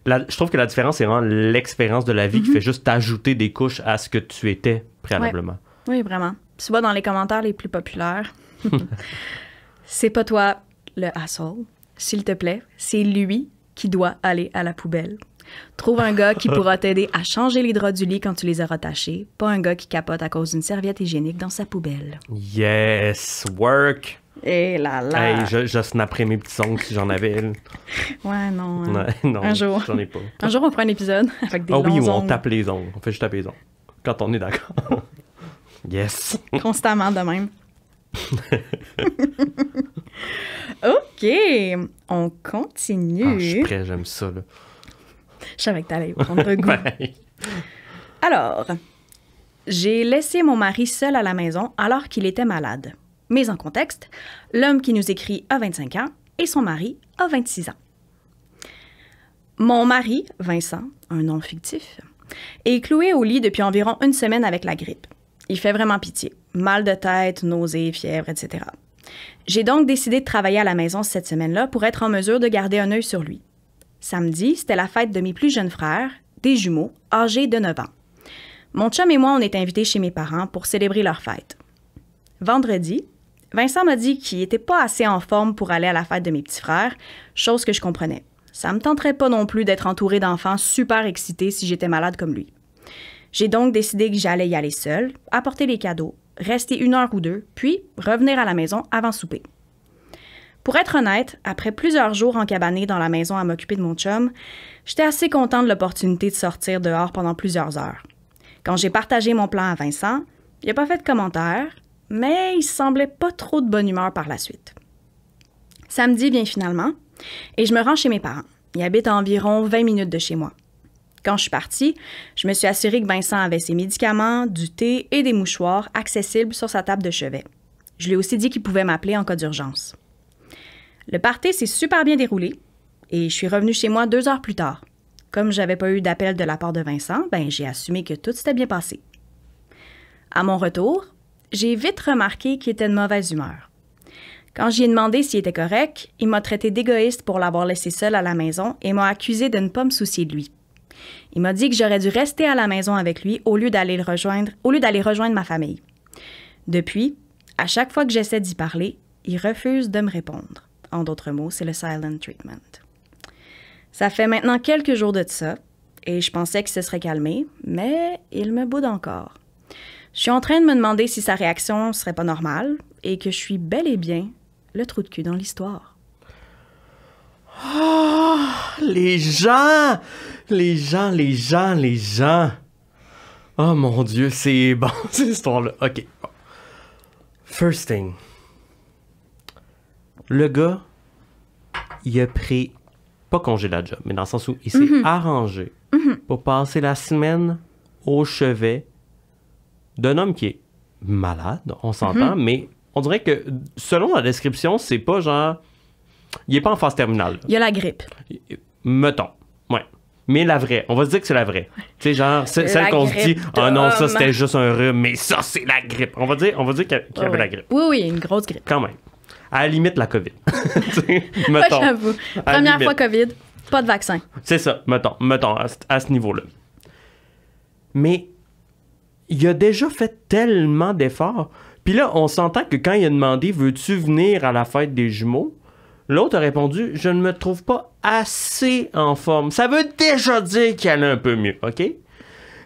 je trouve que la différence, c'est vraiment l'expérience de la vie qui fait juste t'ajouter des couches à ce que tu étais préalablement. Oui, vraiment. Tu vois, dans les commentaires les plus populaires, c'est pas toi le asshole, s'il te plaît, c'est lui qui doit aller à la poubelle. Trouve un gars qui pourra t'aider à changer les draps du lit quand tu les auras tachés, pas un gars qui capote à cause d'une serviette hygiénique dans sa poubelle. Yes, work! Et là là! Hey, je snapperais mes petits ongles si j'en avais. Ouais, non. Non, un jour. J'en ai pas. Un jour, on fera un épisode avec des longs ongles. Ah oui, on tape les ongles. On fait juste taper les ongles. Quand on est d'accord. Yes! Constamment de même. OK, on continue. Ah, je suis prêt, j'aime ça, là. Je savais que t'allais prendre le goût. Alors, j'ai laissé mon mari seul à la maison alors qu'il était malade. Mais en contexte, l'homme qui nous écrit a 25 ans et son mari a 26 ans. Mon mari, Vincent, un nom fictif, est cloué au lit depuis environ une semaine avec la grippe. Il fait vraiment pitié. Mal de tête, nausées, fièvre, etc. J'ai donc décidé de travailler à la maison cette semaine-là pour être en mesure de garder un œil sur lui. Samedi, c'était la fête de mes plus jeunes frères, des jumeaux, âgés de 9 ans. Mon chum et moi, on est invités chez mes parents pour célébrer leur fête. Vendredi, Vincent m'a dit qu'il n'était pas assez en forme pour aller à la fête de mes petits frères, chose que je comprenais. Ça me tenterait pas non plus d'être entouré d'enfants super excités si j'étais malade comme lui. J'ai donc décidé que j'allais y aller seule, apporter les cadeaux, rester 1 heure ou 2, puis revenir à la maison avant souper. Pour être honnête, après plusieurs jours encabanés dans la maison à m'occuper de mon chum, j'étais assez contente de l'opportunité de sortir dehors pendant plusieurs heures. Quand j'ai partagé mon plan à Vincent, il n'a pas fait de commentaire, mais il semblait pas trop de bonne humeur par la suite. Samedi vient finalement, et je me rends chez mes parents. Ils habitent à environ 20 minutes de chez moi. Quand je suis partie, je me suis assurée que Vincent avait ses médicaments, du thé et des mouchoirs accessibles sur sa table de chevet. Je lui ai aussi dit qu'il pouvait m'appeler en cas d'urgence. Le party s'est super bien déroulé et je suis revenue chez moi 2 heures plus tard. Comme j'avais pas eu d'appel de la part de Vincent, j'ai assumé que tout s'était bien passé. À mon retour, j'ai vite remarqué qu'il était de mauvaise humeur. Quand j'y ai demandé s'il était correct, il m'a traité d'égoïste pour l'avoir laissé seul à la maison et m'a accusé de ne pas me soucier de lui. Il m'a dit que j'aurais dû rester à la maison avec lui au lieu d'aller rejoindre ma famille. Depuis, à chaque fois que j'essaie d'y parler, il refuse de me répondre. En d'autres mots, c'est le silent treatment. Ça fait maintenant quelques jours de ça, et je pensais qu'il se serait calmé, mais il me boude encore. Je suis en train de me demander si sa réaction serait pas normale, et que je suis bel et bien le trou de cul dans l'histoire. Oh, les gens! Oh mon Dieu, c'est bon, cette histoire-là. OK. Bon. First thing. Le gars, il a pris, pas congé de la job, mais dans le sens où il s'est arrangé pour passer la semaine au chevet d'un homme qui est malade, on s'entend, mais on dirait que, selon la description, c'est pas genre... Il est pas en phase terminale. Il y a la grippe. Mettons, ouais. Mais la vraie, on va se dire que c'est la vraie. Tu sais, genre, celle qu'on se dit, oh non, ça c'était juste un rhume, mais ça c'est la grippe. On va dire qu'il y avait la grippe. Oui, une grosse grippe. Quand même. À la limite, la COVID. Mettons. J'avoue. Première fois COVID, pas de vaccin. C'est ça, mettons à ce niveau-là. Mais il a déjà fait tellement d'efforts. Puis là, on s'entend que quand il a demandé, veux-tu venir à la fête des jumeaux? L'autre a répondu, je ne me trouve pas assez en forme. Ça veut déjà dire qu'il allait un peu mieux, OK?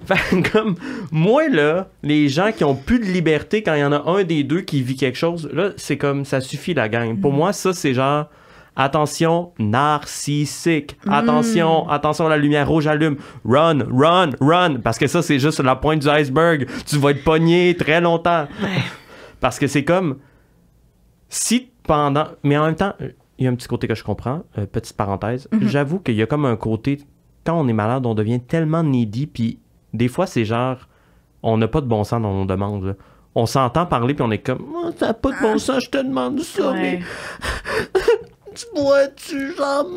Fait comme, moi, là, les gens qui ont plus de liberté quand il y en a un des deux qui vit quelque chose, là, c'est comme, ça suffit la gang. Pour moi, ça, c'est genre, attention, narcissique. Attention, la lumière rouge allume. Run. Parce que ça, c'est juste la pointe du iceberg. Tu vas être pogné très longtemps. Ouais. Parce que c'est comme, si pendant... Mais en même temps... Il y a un petit côté que je comprends, petite parenthèse. J'avoue qu'il y a comme un côté, quand on est malade, on devient tellement needy, puis des fois, c'est genre, on n'a pas de bon sens dans nos demandes. Là. On s'entend parler, puis on est comme, oh, t'as pas de bon sens, je te demande ça, mais... tu pourrais-tu, genre,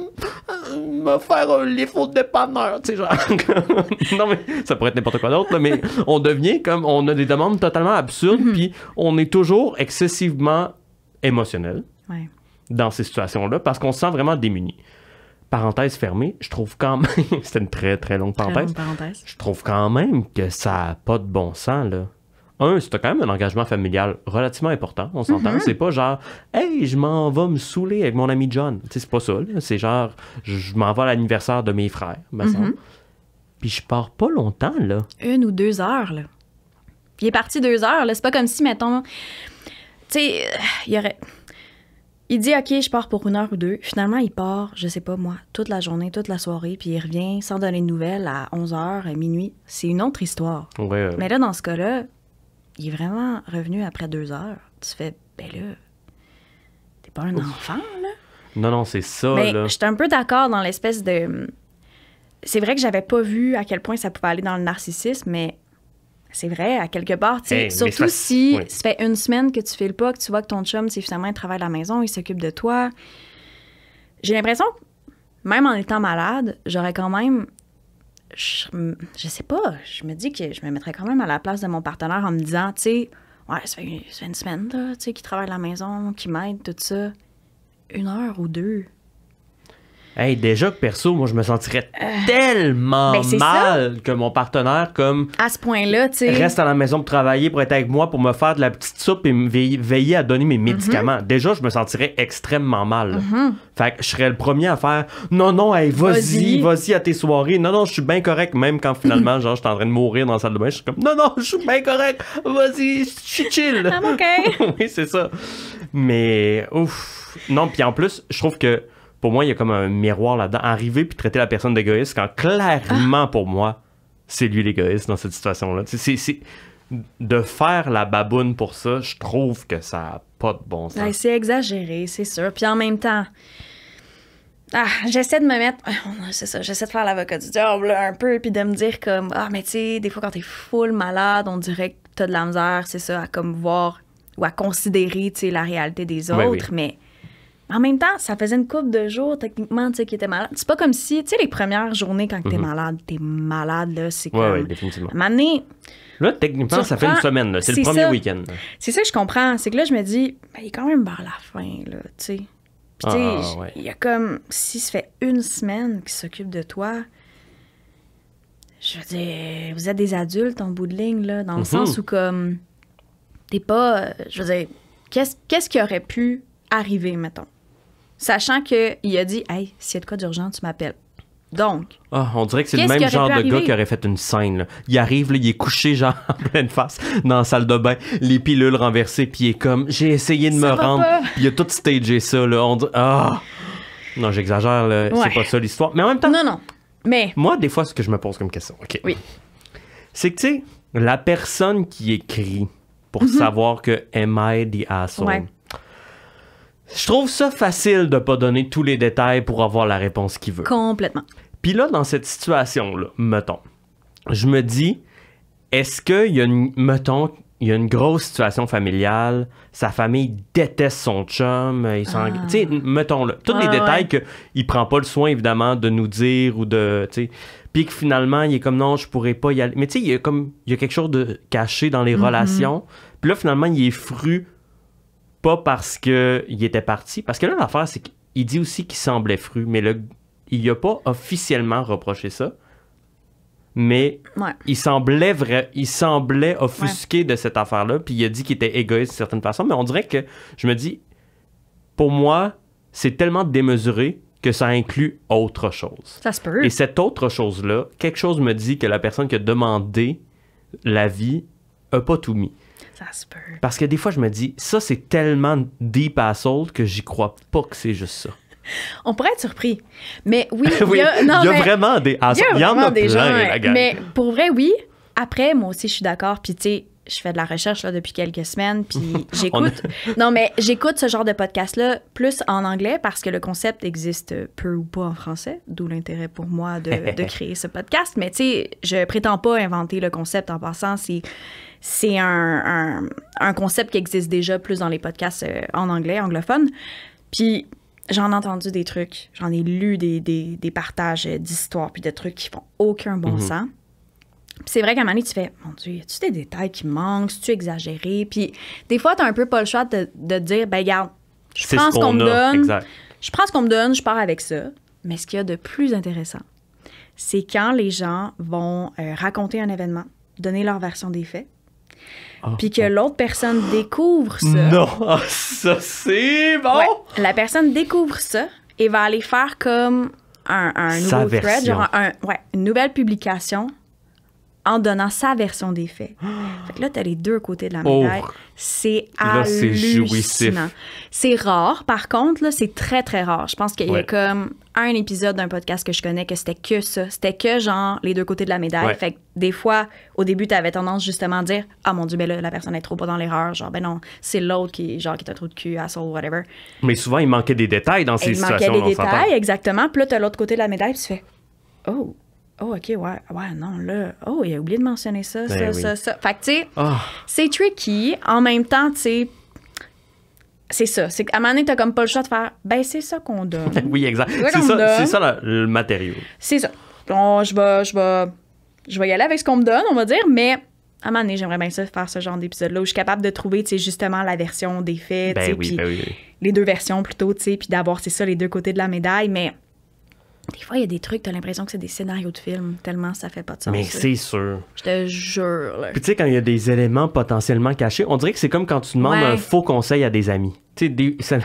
me faire un lift au dépanneur, tu sais, genre... non, mais ça pourrait être n'importe quoi d'autre, là, mais on devient comme, on a des demandes totalement absurdes, puis on est toujours excessivement émotionnel. Ouais. Dans ces situations-là, parce qu'on se sent vraiment démuni. Parenthèse fermée, je trouve quand même... C'était une très, très longue parenthèse. Je trouve quand même que ça n'a pas de bon sens, là. C'est quand même un engagement familial relativement important, on s'entend. C'est pas genre, hey, je m'en vais me saouler avec mon ami John. Tu sais, c'est pas ça, là. C'est genre, je m'en vais à l'anniversaire de mes frères, me semble. Puis je pars pas longtemps, là. 1 ou 2 heures, là. Puis il est parti 2 heures, là. C'est pas comme si, mettons... Tu sais, il dit, OK, je pars pour 1 heure ou 2. Finalement, il part, je sais pas moi, toute la journée, toute la soirée, puis il revient sans donner de nouvelles à 11h, à minuit. C'est une autre histoire. Ouais. Mais là, dans ce cas-là, il est vraiment revenu après 2 heures. Tu fais, ben là, t'es pas un enfant, là? Non, c'est ça, mais là. j'étais un peu d'accord dans l'espèce de... C'est vrai que j'avais pas vu à quel point ça pouvait aller dans le narcissisme, mais... C'est vrai, à quelque part, tu sais, surtout si ça fait 1 semaine que tu files pas, que tu vois que ton chum, c'est finalement, il travaille à la maison, il s'occupe de toi. J'ai l'impression que, même en étant malade, j'aurais quand même... Je sais pas, je me dis que je me mettrais quand même à la place de mon partenaire en me disant, tu sais, ouais, ça fait 1 semaine, là, tu sais, qu'il travaille à la maison, qu'il m'aide, tout ça. 1 heure ou 2. Hey, déjà que perso, moi, je me sentirais tellement mal que mon partenaire, comme... À ce point-là, tu sais... Reste à la maison pour travailler, pour être avec moi, pour me faire de la petite soupe et me veiller à donner mes médicaments. Déjà, je me sentirais extrêmement mal. Fait que je serais le premier à faire « Non, hey, vas-y à tes soirées. Non, je suis bien correct. » Même quand finalement, genre, je suis en train de mourir dans la salle de bain, je suis comme « Non, je suis bien correct. Vas-y, je suis chill. » I'm OK. Oui, c'est ça. Mais, ouf. Non, puis en plus, je trouve que pour moi, il y a comme un miroir là-dedans. Arriver puis traiter la personne d'égoïste quand clairement, pour moi, c'est lui l'égoïste dans cette situation-là. C'est de faire la baboune pour ça, je trouve que ça n'a pas de bon sens. Ouais, c'est exagéré, c'est sûr. Puis en même temps, j'essaie de me mettre... C'est ça, j'essaie de faire l'avocat du diable là, un peu, puis de me dire comme, mais tu sais, des fois quand t'es full malade, on dirait que t'as de la misère, c'est ça, à comme voir ou à considérer, tu sais, la réalité des autres, mais... En même temps, ça faisait une couple de jours, techniquement, tu sais, qu'il était malade. C'est pas comme si, tu sais, les premières journées, quand t'es malade, là, c'est comme... Oui, définitivement. À un moment donné, là, techniquement, ça fait 1 semaine, là. C'est le premier week-end. Là. C'est ça que je comprends. C'est que là, je me dis, il est quand même vers la fin, là, tu sais. Puis, tu sais, il y a comme... Si ça fait 1 semaine qu'il s'occupe de toi, je veux dire, vous êtes des adultes, en bout de ligne, là, dans le sens où, comme, t'es pas... je veux dire, qu'est-ce qui aurait pu arriver, mettons? Sachant qu'il a dit, hey, s'il y a de quoi d'urgent, tu m'appelles. Donc. On dirait que c'est le même genre de gars qui aurait fait une scène. Là. Il arrive, là, il est couché, genre, en pleine face, dans la salle de bain, les pilules renversées, puis il est comme, j'ai essayé de me rendre. Puis il a tout stagé ça, là. On dit, non, j'exagère, là. Ouais. C'est pas ça l'histoire. Mais en même temps. Non. Mais. Moi, des fois, ce que je me pose comme question, OK. Oui. C'est que, tu sais, la personne qui écrit pour savoir que am I the asshole? Ouais. Je trouve ça facile de pas donner tous les détails pour avoir la réponse qu'il veut. Complètement. Puis là, dans cette situation-là, mettons, je me dis, est-ce qu'il y a il y a une grosse situation familiale, sa famille déteste son chum, tu sais, mettons là, tous les détails qu'il prend pas le soin, évidemment, de nous dire ou de, tu sais, puis que finalement, il est comme, non, je pourrais pas y aller. Mais tu sais, il y a quelque chose de caché dans les relations. Puis là, finalement, il est fru, pas parce qu'il était parti, parce que là, l'affaire, c'est qu'il dit aussi qu'il semblait fru, mais il a pas officiellement reproché ça. Mais il semblait offusqué de cette affaire-là, puis il a dit qu'il était égoïste d'une certaine façon, mais on dirait que, je me dis, pour moi, c'est tellement démesuré que ça inclut autre chose. Ça se peut. Et cette autre chose-là, quelque chose me dit que la personne qui a demandé l'avis a pas tout mis. Ça se peut. Parce que des fois, je me dis, ça, c'est tellement deep asshole que j'y crois pas que c'est juste ça. On pourrait être surpris. Mais oui, il y a vraiment des assholes. Il y en a plein, la gang. Mais pour vrai, oui. Après, moi aussi, je suis d'accord. Puis, tu sais, je fais de la recherche là, depuis quelques semaines. Puis, j'écoute. Non, mais j'écoute ce genre de podcast-là plus en anglais parce que le concept existe peu ou pas en français. D'où l'intérêt pour moi de créer ce podcast. Mais, tu sais, je prétends pas inventer le concept en passant. C'est un concept qui existe déjà plus dans les podcasts en anglais, anglophone. Puis, j'en ai entendu des trucs, j'en ai lu des partages d'histoires puis de trucs qui font aucun bon sens. Puis c'est vrai qu'à un moment donné, tu fais, mon Dieu, y a-tu des détails qui manquent? C'est-tu exagéré? Puis des fois, t'as un peu pas le choix de dire, ben regarde, je prends ce qu'on me donne, je prends ce qu'on me donne, je pars avec ça. Mais ce qu'il y a de plus intéressant, c'est quand les gens vont raconter un événement, donner leur version des faits, puis que l'autre personne découvre ça. Non, ça c'est bon! Ouais, la personne découvre ça et va aller faire comme un nouveau thread, genre une nouvelle publication en donnant sa version des faits. Fait que là, t'as les deux côtés de la médaille. C'est hallucinant. C'est rare, par contre, là, c'est très, très rare. Je pense qu'il y a comme un épisode d'un podcast que je connais que c'était que ça. C'était que, genre, les deux côtés de la médaille. Fait que des fois, au début, t'avais tendance justement à dire « Ah, mon Dieu, ben là, la personne est trop pas dans l'erreur. » Genre, ben non, c'est l'autre qui est un trou de cul, asshole, whatever. Mais souvent, il manquait des détails dans ces situations. Il manquait des détails, exactement. Puis là, t'as l'autre côté de la médaille, puis tu fais « Oh, OK, ouais, non, là, il a oublié de mentionner ça. Fait que, tu sais, c'est tricky. En même temps, tu sais, c'est ça. C'est qu'à un moment donné, t'as comme pas le choix de faire, ben, c'est ça qu'on donne. Oui, exact. C'est ça le matériau. C'est ça. Bon, je vais y aller avec ce qu'on me donne, on va dire, mais à un moment donné, j'aimerais bien ça faire ce genre d'épisode-là où je suis capable de trouver, tu sais, justement la version des faits, tu sais, les deux versions plutôt, tu sais, puis d'avoir, c'est ça, les deux côtés de la médaille, mais des fois, il y a des trucs, t'as l'impression que c'est des scénarios de film, tellement ça fait pas de sens. Mais c'est sûr. Je te jure. Là. Puis tu sais, quand il y a des éléments potentiellement cachés, on dirait que c'est comme quand tu demandes un faux conseil à des amis. Tu sais,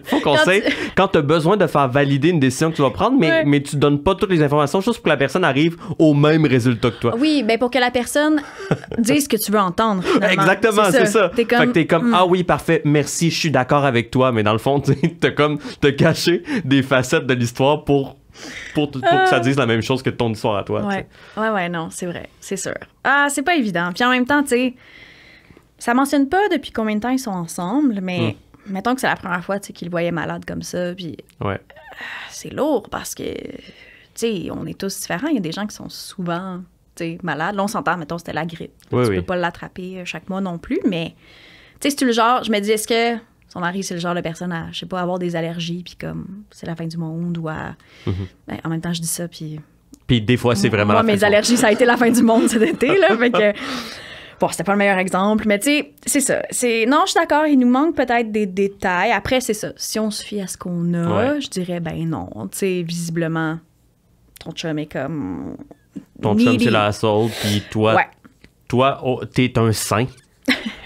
faux conseil, quand t'as besoin de faire valider une décision que tu vas prendre, mais tu donnes pas toutes les informations juste pour que la personne arrive au même résultat que toi. Oui, ben pour que la personne dise ce que tu veux entendre, finalement. Exactement, c'est ça. Fait que t'es comme, ah oui, parfait, merci, je suis d'accord avec toi, mais dans le fond, t'as caché des facettes de l'histoire pour que ça dise la même chose que ton histoire à toi. Ouais, non, c'est vrai, c'est sûr. Ah, c'est pas évident. Puis en même temps, tu sais, ça mentionne pas depuis combien de temps ils sont ensemble, mais mettons que c'est la première fois qu'ils le voyaient malade comme ça, puis c'est lourd parce que, tu sais, on est tous différents. Il y a des gens qui sont souvent, tu sais, malades. Là, on s'entend, mettons, c'était la grippe. Tu peux pas l'attraper chaque mois non plus, mais, tu sais, c'est le genre, je me dis, est-ce que son mari, c'est le genre de personne à, je sais pas, avoir des allergies, puis comme, c'est la fin du monde, ou à... Ben, en même temps, je dis ça, puis... Puis des fois, c'est vraiment la fin du monde. Moi, mes allergies, ça a été la fin du monde cet été, là, fait que... Bon, c'était pas le meilleur exemple, mais tu sais, c'est ça. Non, je suis d'accord, il nous manque peut-être des détails. Après, c'est ça. Si on se fie à ce qu'on a, je dirais, ben non. Tu sais, visiblement, ton chum est comme... Ton chum, c'est la asshole, puis toi, t'es un saint.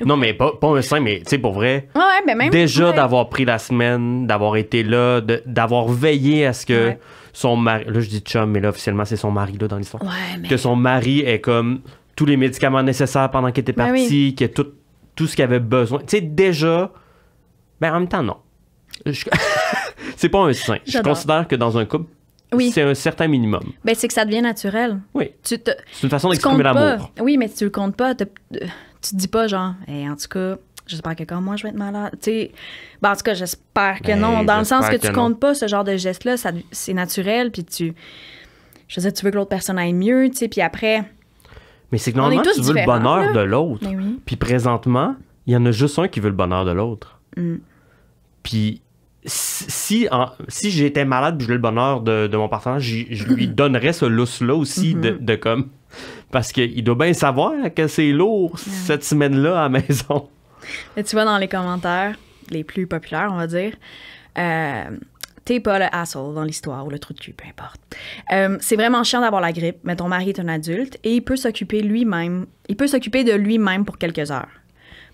Non, mais pas un saint, mais tu sais, pour vrai, ben même, déjà d'avoir pris la semaine, d'avoir été là, d'avoir veillé à ce que son mari... Là, je dis chum, mais là, officiellement, c'est son mari, là, dans l'histoire. Que son mari ait comme tous les médicaments nécessaires pendant qu'il était parti, qu'il ait tout ce qu'il avait besoin. Tu sais, déjà... Ben, en même temps, non. C'est pas un saint. Je considère que dans un couple, Oui. c'est un certain minimum. Ben, c'est que ça devient naturel. Oui. C'est une façon d'exprimer l'amour. Oui, mais tu le comptes pas. Tu te dis pas genre, hey, en tout cas, j'espère que quand moi je vais être malade. Tu sais, ben, en tout cas, j'espère que non. Dans le sens que tu comptes pas ce genre de geste-là, c'est naturel. Puis je veux dire, tu veux que l'autre personne aille mieux, tu sais. Puis après. Mais c'est que normalement, tu veux le bonheur de l'autre. Oui. Puis présentement, il y en a juste un qui veut le bonheur de l'autre. Puis si j'étais malade et je voulais le bonheur de mon partenaire, je lui donnerais ce lousse-là aussi de comme... Parce qu'il doit bien savoir que c'est lourd cette semaine-là à la maison. Et tu vois, dans les commentaires les plus populaires, on va dire, t'es pas le asshole dans l'histoire ou le trou de cul, peu importe. C'est vraiment chiant d'avoir la grippe, mais ton mari est un adulte et il peut s'occuper de lui-même pour quelques heures.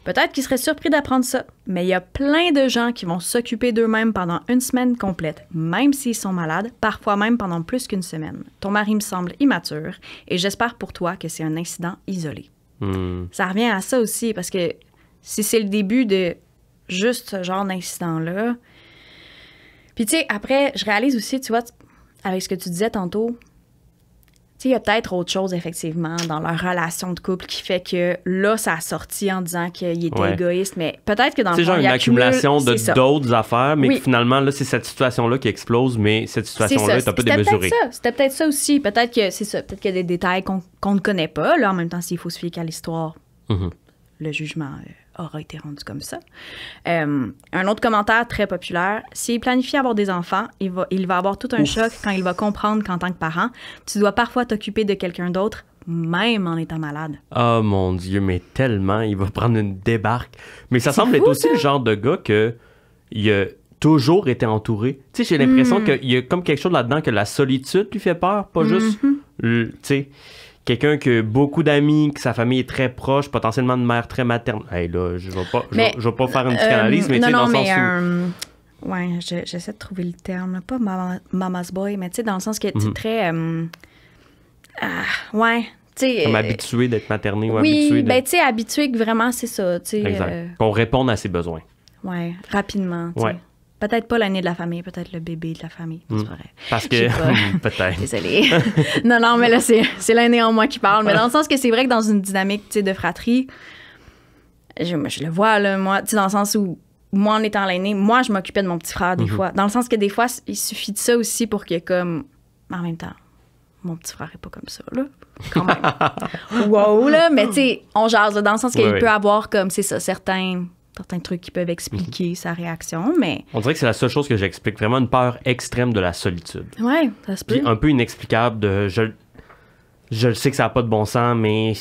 Peut-être qu'il serait surpris d'apprendre ça, mais il y a plein de gens qui vont s'occuper d'eux-mêmes pendant une semaine complète, même s'ils sont malades, parfois même pendant plus qu'une semaine. Ton mari me semble immature et j'espère pour toi que c'est un incident isolé. Ça revient à ça aussi, parce que si c'est le début de juste ce genre d'incident-là... Puis tu sais, après, je réalise aussi, tu vois, avec ce que tu disais tantôt... Il y a peut-être autre chose, effectivement, dans leur relation de couple qui fait que là, ça a sorti en disant qu'il était égoïste, mais peut-être que dans le fond, c'est genre une accumulation d'autres affaires, mais que finalement, là, c'est cette situation-là qui explose, mais cette situation-là est un peu démesurée. C'était peut-être ça aussi. Peut-être que c'est ça. Peut-être qu'il y a des détails qu'on ne connaît pas. Là, en même temps, s'il faut se fier qu'à l'histoire, le jugement aura été rendu comme ça. Un autre commentaire très populaire, s'il planifie avoir des enfants, il va avoir tout un choc quand il va comprendre qu'en tant que parent, tu dois parfois t'occuper de quelqu'un d'autre, même en étant malade. Oh mon Dieu, mais tellement, il va prendre une débarque. Mais ça semble être aussi le genre de gars il a toujours été entouré. Tu sais, j'ai l'impression qu'il y a comme quelque chose là-dedans que la solitude lui fait peur, pas juste, tu sais... Quelqu'un qui a beaucoup d'amis, que sa famille est très proche, potentiellement de mère très maternelle. Hey, là, je vais pas faire une psychanalyse, mais tu sais, dans le sens où... Ouais, j'essaie de trouver le terme. Pas mama's boy, mais tu sais, dans le sens que tu es très... ouais, tu sais... Comme habitué d'être materné ou oui, habitué ben tu sais, habitué que vraiment, c'est ça, tu sais... Exact. Qu'on réponde à ses besoins. Ouais, rapidement, tu sais. Peut-être pas l'aîné de la famille, peut-être le bébé de la famille. C'est vrai. Parce que... peut-être. Désolée. non, mais là, c'est l'aîné en moi qui parle. Mais dans le sens que c'est vrai que dans une dynamique, tu sais, de fratrie, je le vois, là, moi, tu sais, dans le sens où, moi, en étant l'aîné, moi, je m'occupais de mon petit frère des fois. Dans le sens que des fois, il suffit de ça aussi pour que, comme... En même temps, mon petit frère est pas comme ça, là. Quand même. Wow, là. Mais tu sais, on jase, là, dans le sens qu'il peut avoir, comme, c'est ça, certains trucs qui peuvent expliquer sa réaction, mais... On dirait que c'est la seule chose que j'explique. Vraiment une peur extrême de la solitude. Ouais, ça se peut. Puis un peu inexplicable de... Je sais que ça n'a pas de bon sens, mais...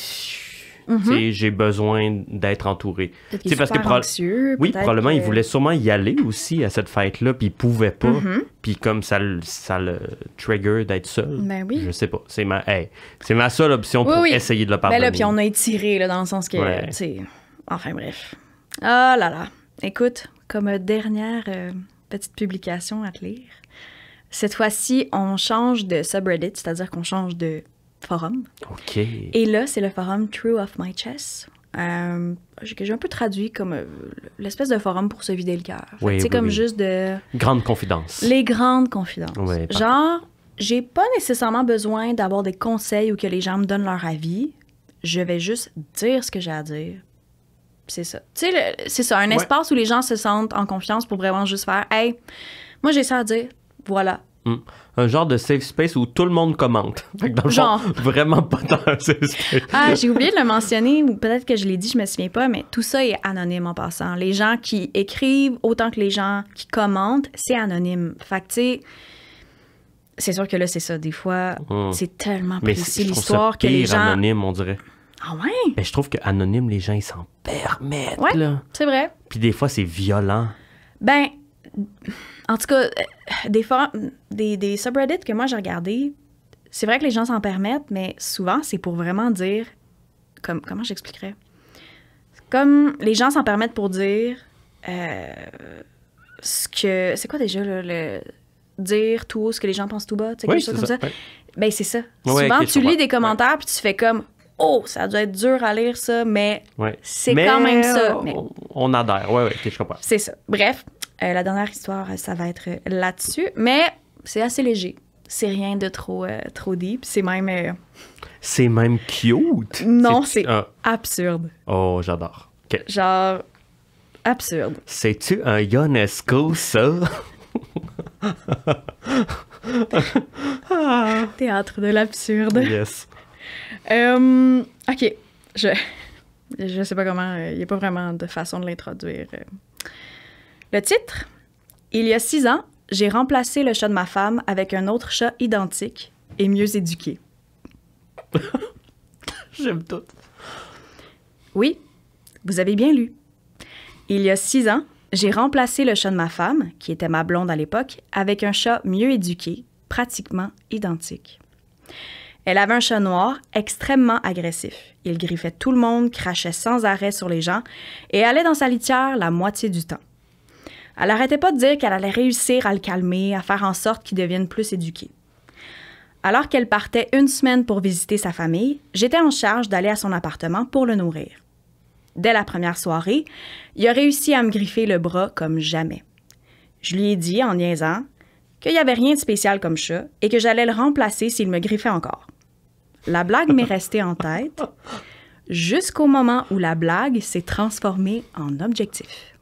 J'ai besoin d'être entouré. Peut-être qu'il est super anxieux. Oui, probablement, il voulait sûrement y aller aussi à cette fête-là, puis il pouvait pas. Puis comme ça le trigger d'être seul. Ben oui. Je sais pas. C'est ma seule option pour essayer de le pardonner. Ben là, puis on a étiré, là, dans le sens que... tu sais, enfin, bref. Ah là là. Écoute, comme dernière petite publication à te lire, cette fois-ci, on change de subreddit, c'est-à-dire qu'on change de forum. OK. Et là, c'est le forum True of My Chest, que j'ai un peu traduit comme l'espèce de forum pour se vider le cœur. Oui, c'est comme juste de... Grandes confidences. Les grandes confidences. Oui, genre, j'ai pas nécessairement besoin d'avoir des conseils ou que les gens me donnent leur avis. Je vais juste dire ce que j'ai à dire. C'est ça. Tu sais, c'est ça, un espace où les gens se sentent en confiance pour vraiment juste faire « Hey, moi j'ai ça à dire, voilà. » Un genre de safe space où tout le monde commente. Fait que dans le fond, vraiment pas dans un safe space. Ah, j'ai oublié de le mentionner, ou peut-être que je l'ai dit, je me souviens pas, mais tout ça est anonyme en passant. Les gens qui écrivent, autant que les gens qui commentent, c'est anonyme. Fait que tu sais, c'est sûr que là, c'est ça. Des fois, c'est tellement précis l'histoire que les gens... anonyme, on dirait. Ah ouais? Ben, je trouve que anonyme, les gens, ils s'en permettent. Ouais, là. C'est vrai. Puis des fois, c'est violent. Ben, en tout cas, des subreddits que moi j'ai regardés, c'est vrai que les gens s'en permettent, mais souvent, c'est pour vraiment dire... Comment j'expliquerais? Comme les gens s'en permettent pour dire ce que... C'est quoi déjà, là, dire tout haut ce que les gens pensent tout bas? Quelque chose comme ça? Ouais. Ben, c'est ça. Souvent, tu lis des commentaires puis tu fais comme... Oh, ça doit être dur à lire, ça, mais c'est quand même ça. Mais on adhère. Oui, je comprends. C'est ça. Bref, la dernière histoire, ça va être là-dessus, mais c'est assez léger. c'est rien de trop deep. C'est même... C'est même cute. Non, c'est absurde. Oh, j'adore. Okay. Genre, absurde. C'est-tu un Ionesco, ça? Théâtre de l'absurde. Yes. OK. Je sais pas comment... Il n'y a pas vraiment de façon de l'introduire. Le titre, il y a 6 ans, j'ai remplacé le chat de ma femme avec un autre chat identique et mieux éduqué. J'aime tout. Oui, vous avez bien lu. Il y a 6 ans, j'ai remplacé le chat de ma femme, qui était ma blonde à l'époque, avec un chat mieux éduqué, pratiquement identique. Elle avait un chat noir extrêmement agressif. Il griffait tout le monde, crachait sans arrêt sur les gens et allait dans sa litière la moitié du temps. Elle n'arrêtait pas de dire qu'elle allait réussir à le calmer, à faire en sorte qu'il devienne plus éduqué. Alors qu'elle partait 1 semaine pour visiter sa famille, j'étais en charge d'aller à son appartement pour le nourrir. Dès la première soirée, il a réussi à me griffer le bras comme jamais. Je lui ai dit, en niaisant, qu'il n'y avait rien de spécial comme chat et que j'allais le remplacer s'il me griffait encore. La blague m'est restée en tête jusqu'au moment où la blague s'est transformée en objectif.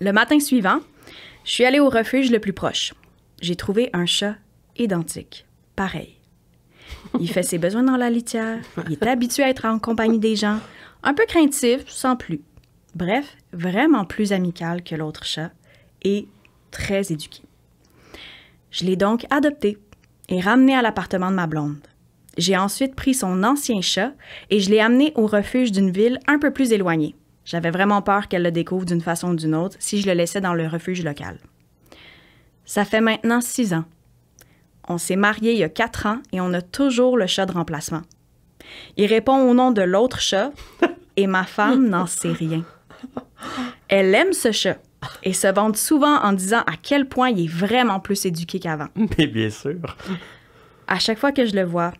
Le matin suivant, je suis allée au refuge le plus proche. J'ai trouvé un chat identique, pareil. Il fait ses besoins dans la litière, il est habitué à être en compagnie des gens, un peu craintif, sans plus. Bref, vraiment plus amical que l'autre chat et très éduqué. Je l'ai donc adopté et ramené à l'appartement de ma blonde. J'ai ensuite pris son ancien chat et je l'ai amené au refuge d'une ville un peu plus éloignée. J'avais vraiment peur qu'elle le découvre d'une façon ou d'une autre si je le laissais dans le refuge local. Ça fait maintenant 6 ans. On s'est mariés il y a 4 ans et on a toujours le chat de remplacement. Il répond au nom de l'autre chat et ma femme n'en sait rien. Elle aime ce chat et se vante souvent en disant à quel point il est vraiment plus éduqué qu'avant. Mais bien sûr. À chaque fois que je le vois,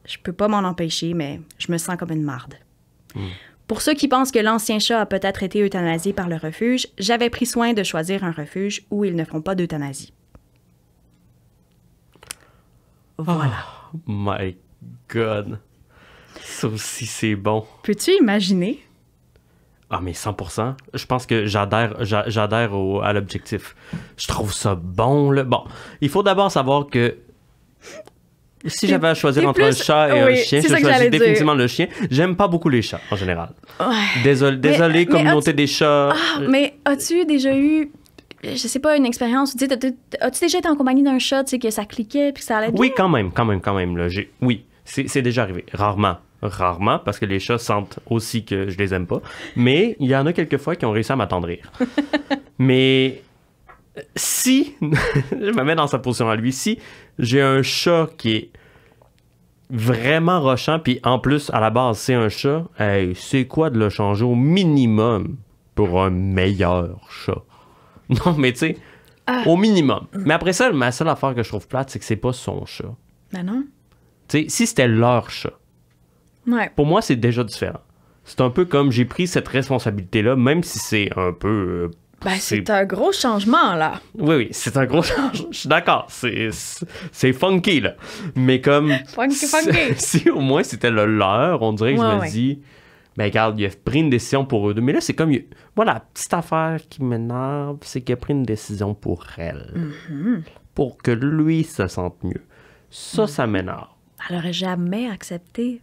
je peux pas m'en empêcher, mais je me sens comme une marde. Pour ceux qui pensent que l'ancien chat a peut-être été euthanasié par le refuge, j'avais pris soin de choisir un refuge où ils ne font pas d'euthanasie. Voilà. Oh my God. Ça aussi, c'est bon. Peux-tu imaginer? Ah, mais 100%. Je pense que j'adhère à l'objectif. Je trouve ça bon, là. Bon, il faut d'abord savoir que si j'avais à choisir entre un chat et un chien, je choisis définitivement le chien. J'aime pas beaucoup les chats, en général. Ouais. Désolé, communauté des chats. Ah, mais as-tu déjà eu, je sais pas, une expérience, as-tu déjà été en compagnie d'un chat, tu sais, que ça cliquait puis que ça allait bien? Oui, quand même. Là, oui, c'est déjà arrivé. Rarement, parce que les chats sentent aussi que je les aime pas. Mais il y en a quelques fois qui ont réussi à m'attendrir. Mais si, je me mets dans sa position à lui, si j'ai un chat qui est vraiment rochant, puis en plus, à la base, c'est un chat, hey, c'est quoi de le changer au minimum pour un meilleur chat? Non, mais tu sais, au minimum. Mais après ça, ma seule affaire que je trouve plate, c'est que c'est pas son chat. Ben non. Tu sais, si c'était leur chat, ouais. Pour moi, c'est déjà différent. C'est un peu comme j'ai pris cette responsabilité-là, même si c'est un peu... c'est un gros changement, là. Oui, c'est un gros changement. Je suis d'accord. C'est funky, là. Mais comme... funky. Si au moins c'était le leur, on dirait que je me dis... Ben, regarde, il a pris une décision pour eux deux. Mais là, c'est comme... Voilà, la petite affaire qui m'énerve, c'est qu'il a pris une décision pour elle. Mm-hmm. Pour que lui se sente mieux. Ça, ça m'énerve. Elle aurait jamais accepté.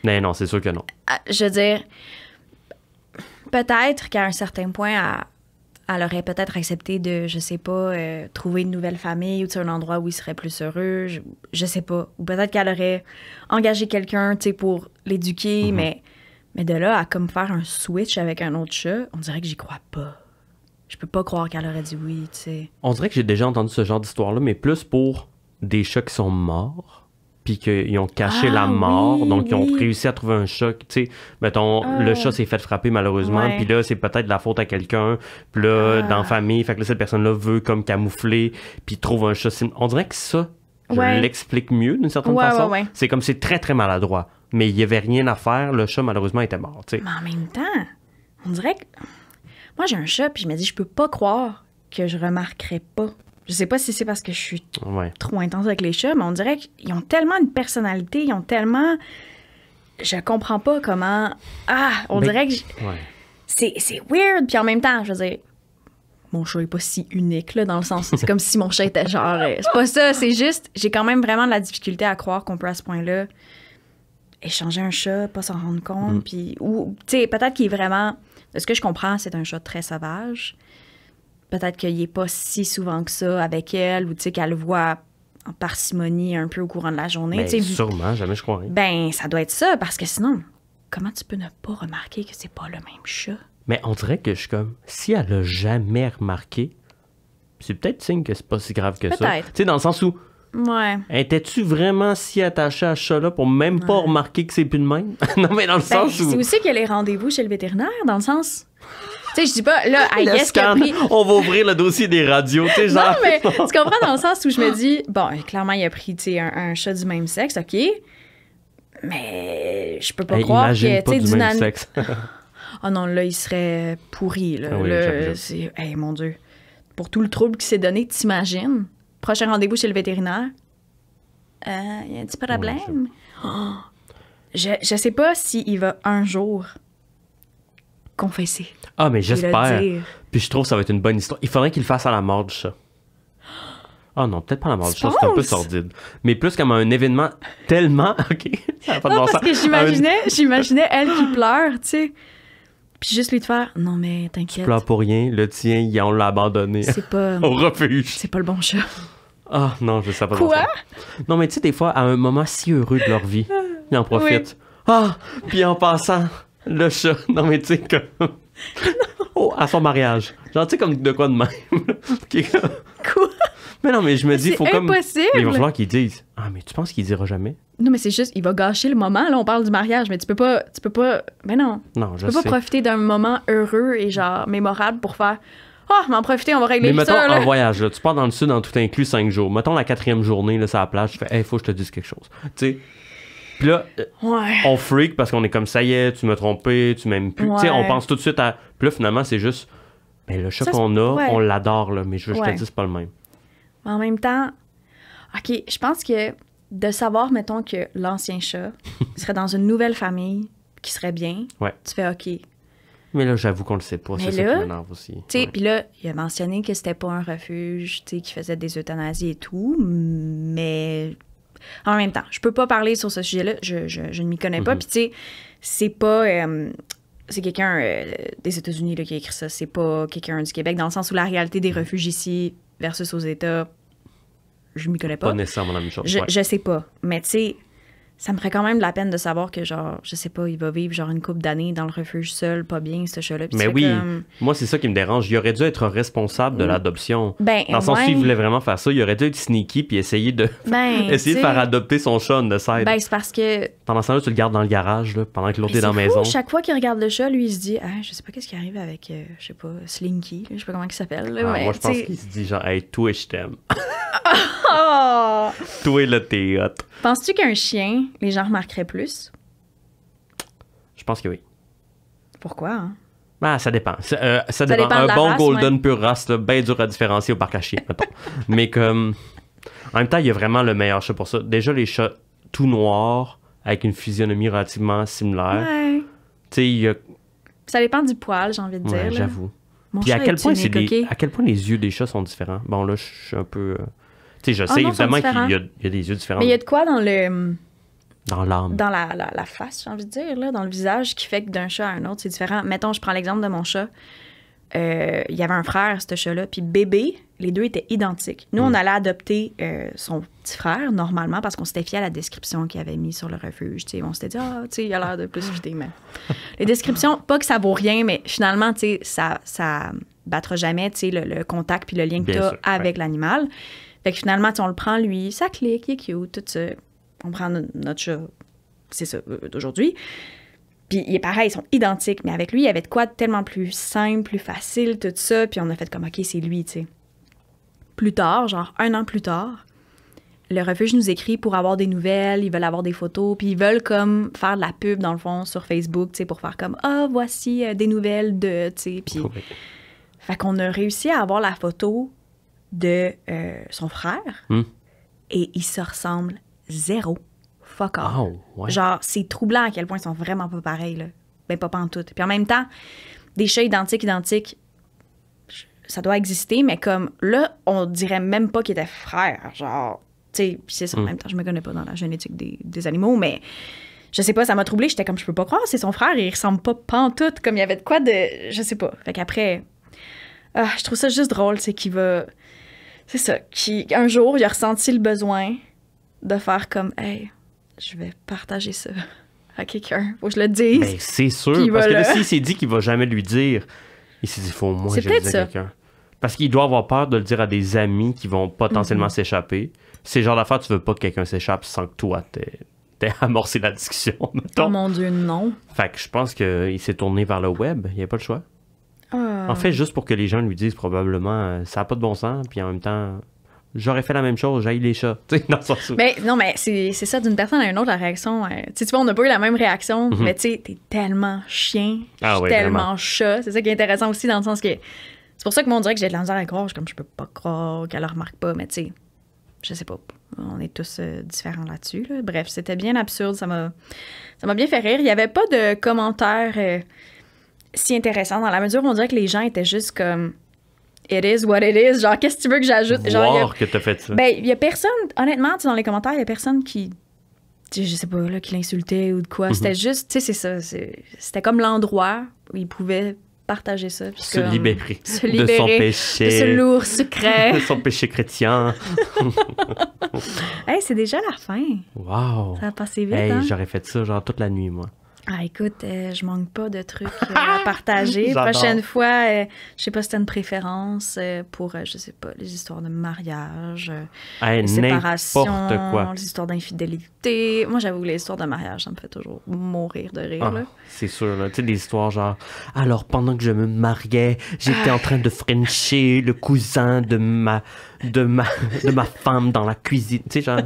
Non, c'est sûr que non. Je veux dire, peut-être qu'à un certain point, elle aurait peut-être accepté de, je sais pas, trouver une nouvelle famille ou un endroit où il serait plus heureux. Je sais pas. Ou peut-être qu'elle aurait engagé quelqu'un, tu sais, pour l'éduquer, mais de là à comme faire un switch avec un autre chat, on dirait que j'y crois pas. Je peux pas croire qu'elle aurait dit oui, tu sais. On dirait que j'ai déjà entendu ce genre d'histoire-là, mais plus pour des chats qui sont morts. Puis qu'ils ont caché la mort, donc ils ont réussi à trouver un chat, tu sais, mettons, le chat s'est fait frapper malheureusement, puis là, c'est peut-être la faute à quelqu'un, puis là, dans la famille, fait que là, cette personne-là veut comme camoufler, puis trouve un chat. On dirait que ça, je l'explique mieux d'une certaine façon. C'est comme c'est très, très maladroit, mais il y avait rien à faire, le chat, malheureusement, était mort, tu sais. Mais en même temps, on dirait que... Moi, j'ai un chat, puis je me dis, je peux pas croire que je remarquerais pas. Je sais pas si c'est parce que je suis Ouais. trop intense avec les chats, mais on dirait qu'ils ont tellement une personnalité, ils ont tellement... Je comprends pas comment... On dirait que... Ouais. C'est weird, puis en même temps, je veux dire... Mon chat est pas si unique, là, dans le sens... C'est comme si mon chat était genre... c'est pas ça, c'est juste... J'ai quand même vraiment de la difficulté à croire qu'on peut à ce point-là échanger un chat, pas s'en rendre compte, puis... Ou, tu sais, peut-être qu'il est vraiment... De ce que je comprends, c'est un chat très sauvage. Peut-être qu'il est pas si souvent que ça avec elle, ou tu sais, qu'elle le voit en parcimonie un peu au courant de la journée. Ben, Tu sais, sûrement, jamais je croirais. ben, ça doit être ça, parce que sinon, comment tu peux ne pas remarquer que c'est pas le même chat? Mais on dirait que je suis comme, si elle a jamais remarqué, c'est peut-être signe que c'est pas si grave que ça. Peut-être. Tu sais, dans le sens où, Ouais. étais-tu vraiment si attaché à ce chat-là pour même pas remarquer que c'est plus de même? Non, mais dans le Ben, sens où... c'est aussi qu'il y a les rendez-vous chez le vétérinaire, dans le sens... Tu sais, je dis pas, là, I Le guess qu'il a scan, pris... on va ouvrir le dossier des radios, tu sais, genre... Non, mais tu comprends dans le sens où je me dis, bon, clairement, il a pris, tu sais, un chat du même sexe, OK, mais je peux pas Hey, croire imagine que, pas tu sais, du même sexe. Ah non, là, il serait pourri, là. Ah oui, Là, j'avoue. c'est... Hey, mon Dieu. Pour tout le trouble qui s'est donné, t'imagines? Prochain rendez-vous chez le vétérinaire. Il y a un petit problème. Oh. Je sais pas s'il va un jour confesser. Ah, mais et le j'espère. dire. Puis je trouve que ça va être une bonne histoire. Il faudrait qu'il le fasse à la mort du chat. Ah non, peut-être pas à la mort du Tu chat, c'est un peu penses? sordide. Mais plus comme un événement tellement... OK, ça n'a pas de Non, bon parce sens. que j'imaginais elle qui pleure, tu sais. Puis juste lui de faire, non mais Tu t'inquiète, pleures pour rien, le tien, on l'a abandonné c'est pas, au refuge. c'est pas le bon chat. Ah non, je sais pas. Quoi? Non, mais tu sais, des fois, à un moment si heureux de leur vie, ils en profitent. Ah! Puis en passant, le chat. Non, mais tu sais, comme... Oh, à son mariage. Genre, tu sais, comme de quoi de même. Qui est comme- Quoi? Mais non, mais je me dis, il C'est faut comme... impossible! Mais il va falloir qu'ils disent. Ah, mais tu penses qu'il dira jamais? Non, mais c'est juste, il va gâcher le moment. Là, on parle du mariage, mais tu peux pas... Mais non. Non, je Tu peux pas sais. profiter d'un moment heureux et genre mémorable pour faire « m'en profiter, on va régler Mais mettons, ça. » en là. voyage, là, tu pars dans le sud en tout inclus 5 jours. Mettons la 4e journée, là, sur la plage, tu fais, hey, faut que je te dise quelque chose. Tu sais. Puis là, Ouais. on freak parce qu'on est comme, ça y est, tu m'as trompé, tu m'aimes plus. Tu sais, on Ouais. pense tout de suite à. Puis là, finalement, c'est juste, ben, le chat Ça, qu'on a, ouais. on l'adore, là, mais je veux que je Ouais. te dise, c'est pas le même. Mais en même temps, OK, je pense que de savoir, mettons, que l'ancien chat serait dans une nouvelle famille, qui serait bien, Ouais. tu fais OK. Tu Mais là, j'avoue qu'on le sait pas. Mais C'est ça là, qui m'énerve aussi. sais, Ouais. puis là, il a mentionné que c'était pas un refuge, tu sais, qui faisait des euthanasies et tout, mais en même temps, je peux pas parler sur ce sujet-là, je ne m'y connais pas, puis tu sais, c'est pas... c'est quelqu'un des États-Unis là, qui a écrit ça, c'est pas quelqu'un du Québec, dans le sens où la réalité des refuges ici versus aux États, je m'y connais Pas pas. nécessairement la même chose. Je, ouais. je sais pas. Mais tu sais, ça me ferait quand même de la peine de savoir que, genre, je sais pas, il va vivre genre une couple d'années dans le refuge seul, pas bien, ce chat-là. Puis Mais tu fais oui, comme, moi, c'est ça qui me dérange. Il aurait dû être responsable de l'adoption. Ben, Dans le sens où ouais. il voulait vraiment faire ça, il aurait dû être sneaky puis essayer de, Ben, essayer de tu sais, faire adopter son chat on the side. Ben, c'est parce que. Pendant ce temps-là, tu le gardes dans le garage, là, pendant que l'autre Mais est dans la c'est fou, maison. chaque fois qu'il regarde le chat, lui, il se dit, je sais pas qu'est-ce qui arrive avec, je sais pas, Slinky, là, je sais pas comment il s'appelle. Là, Ah, mais, moi, je pense tu sais- qu'il se dit genre, hey, toi, je t'aime. Oh! Toi, là, t'es hot. Penses-tu qu'un chien, les gens remarqueraient plus? Je pense que oui. Pourquoi, hein? Ah, ça dépend. Ça dépend. dépend de Un la bon race, golden pure race, là, bien dur à différencier au parc à chiens, mettons. Mais comme... En même temps, il y a vraiment le meilleur chat pour ça. Déjà, les chats tout noirs, avec une physionomie relativement similaire. Ouais. Tu sais, il y a... Ça dépend du poil, j'ai envie de dire. Ouais, là. j'avoue. Mon Puis chat à quel est point unique, OK? à quel point les yeux des chats sont différents. Bon, là, je suis un peu... Tu sais, je sais non, ils sont évidemment différents. qu'il y a des yeux différents Mais il y a de quoi dans le... dans l'âme. Dans la face, j'ai envie de dire, là, dans le visage, qui fait que d'un chat à un autre, c'est différent. Mettons, je prends l'exemple de mon chat. Il y avait un frère, ce chat-là, puis bébé, les deux étaient identiques. Nous, on allait adopter son petit frère, normalement, parce qu'on s'était fié à la description qu'il avait mis sur le refuge. T'sais, on s'était dit, tu sais, il a l'air de plus fitter, mais... Les descriptions, pas que ça vaut rien, mais finalement, tu sais, ça battra jamais, tu sais, le contact puis le lien que Bien tu as sûr, avec l'animal. Fait que finalement, tu sais, on le prend, lui, ça clique, il est cute, tout ça. On prend notre chat, c'est ça, d'aujourd'hui. Puis il est pareil, ils sont identiques, mais avec lui, il y avait de quoi de tellement plus simple, plus facile, tout ça. Puis on a fait comme, OK, c'est lui, tu sais. Plus tard, genre 1 an plus tard, le refuge nous écrit pour avoir des nouvelles, ils veulent avoir des photos, puis ils veulent comme faire de la pub, dans le fond, sur Facebook, tu sais, pour faire comme, voici des nouvelles de, tu sais. Puis, Oui. fait qu'on a réussi à avoir la photo de son frère et ils se ressemblent zéro. Fuck off. Oh, ouais. Genre, c'est troublant à quel point ils sont vraiment pas pareils, là. Ben, pas pantoute. Puis en même temps, des chats identiques, ça doit exister, mais comme là, on dirait même pas qu'ils étaient frères. Genre, tu sais, puis c'est ça, en même temps, je me connais pas dans la génétique des animaux, mais je sais pas, ça m'a troublée. J'étais comme, je peux pas croire, c'est son frère, et il ressemble pas pantoute, comme il y avait de quoi de. Je sais pas. Fait qu'après, je trouve ça juste drôle, c'est qu'il va. C'est ça, qu'un jour, il a ressenti le besoin de faire comme, hey, je vais partager ça à quelqu'un. Faut que je le dise. Ben, c'est sûr, parce que là, s'il s'est dit qu'il va jamais lui dire, il s'est dit, faut au moins que je le dise à quelqu'un. Parce qu'il doit avoir peur de le dire à des amis qui vont potentiellement s'échapper. C'est le genre d'affaire, tu veux pas que quelqu'un s'échappe sans que toi, t'aies amorcé la discussion, mettons. Oh mon Dieu, non. Fait que je pense qu'il s'est tourné vers le web. Il n'y a pas le choix. En fait, juste pour que les gens lui disent probablement, ça n'a pas de bon sens, puis en même temps, j'aurais fait la même chose, j'haïs les chats. Tu sais, dans son sens. Mais non, mais c'est ça, d'une personne à une autre, la réaction. Tu vois, on n'a pas eu la même réaction, mais tu sais, t'es tellement chien, tellement chat. C'est ça qui est intéressant aussi, dans le sens que. C'est pour ça que moi, on dirait que j'ai de la misère à croire. Je peux pas croire qu'elle le remarque pas, mais tu sais, je sais pas. On est tous différents là-dessus. Là. Bref, c'était bien absurde. Ça m'a bien fait rire. Il y avait pas de commentaires si intéressants dans la mesure où on dirait que les gens étaient juste comme it is what it is. Genre, qu'est-ce que tu veux que j'ajoute? Genre, que t'as fait ça. Ben, il y a personne, honnêtement, dans les commentaires, il y a personne qui, je sais pas, là, qui l'insultait ou de quoi. C'était juste, tu sais, c'est ça. C'était comme l'endroit où il pouvait partager ça. Se libérer de son péché. De ce lourd secret. De son péché chrétien. Hey, c'est déjà la fin. Wow. Ça a passé vite, hey, hein? J'aurais fait ça genre toute la nuit, moi. Ah, écoute, je manque pas de trucs à partager. Prochaine fois, je sais pas si t'as une préférence pour, je sais pas, les histoires de mariage, les séparations, les histoires d'infidélité. Moi, j'avoue, les histoires de mariage, ça me fait toujours mourir de rire. Là. C'est sûr, là. Tu sais, des histoires genre, alors, pendant que je me mariais, j'étais en train de frencher le cousin de ma femme dans la cuisine. Tu sais, genre...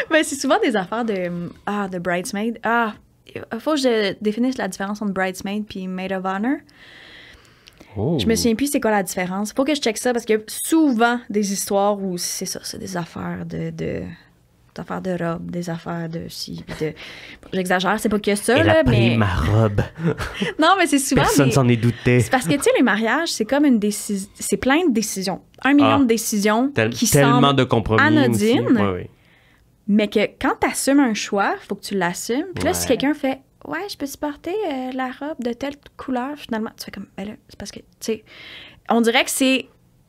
Ben, c'est souvent des affaires de bridesmaid. Il faut que je définisse la différence entre bridesmaid puis maid of honor. Oh. Je me souviens plus c'est quoi la différence. Faut que je check ça parce qu'il y a souvent des histoires où c'est ça, c'est des affaires d'affaires de robe, des affaires de ci, de... J'exagère, c'est pas que ça, Elle là, a pris mais... ma robe. Non, mais c'est souvent... Personne s'en est douté. C'est parce que, tu sais, les mariages, c'est comme une décision... C'est plein de décisions. 1 million de décisions qui tellement semblent de compromis anodines. Oui. Mais que quand tu assumes un choix, il faut que tu l'assumes. Puis là, si quelqu'un fait « Ouais, je peux supporter la robe de telle couleur », finalement, tu fais comme « Ben là, c'est parce que, tu sais... » On dirait que c'est...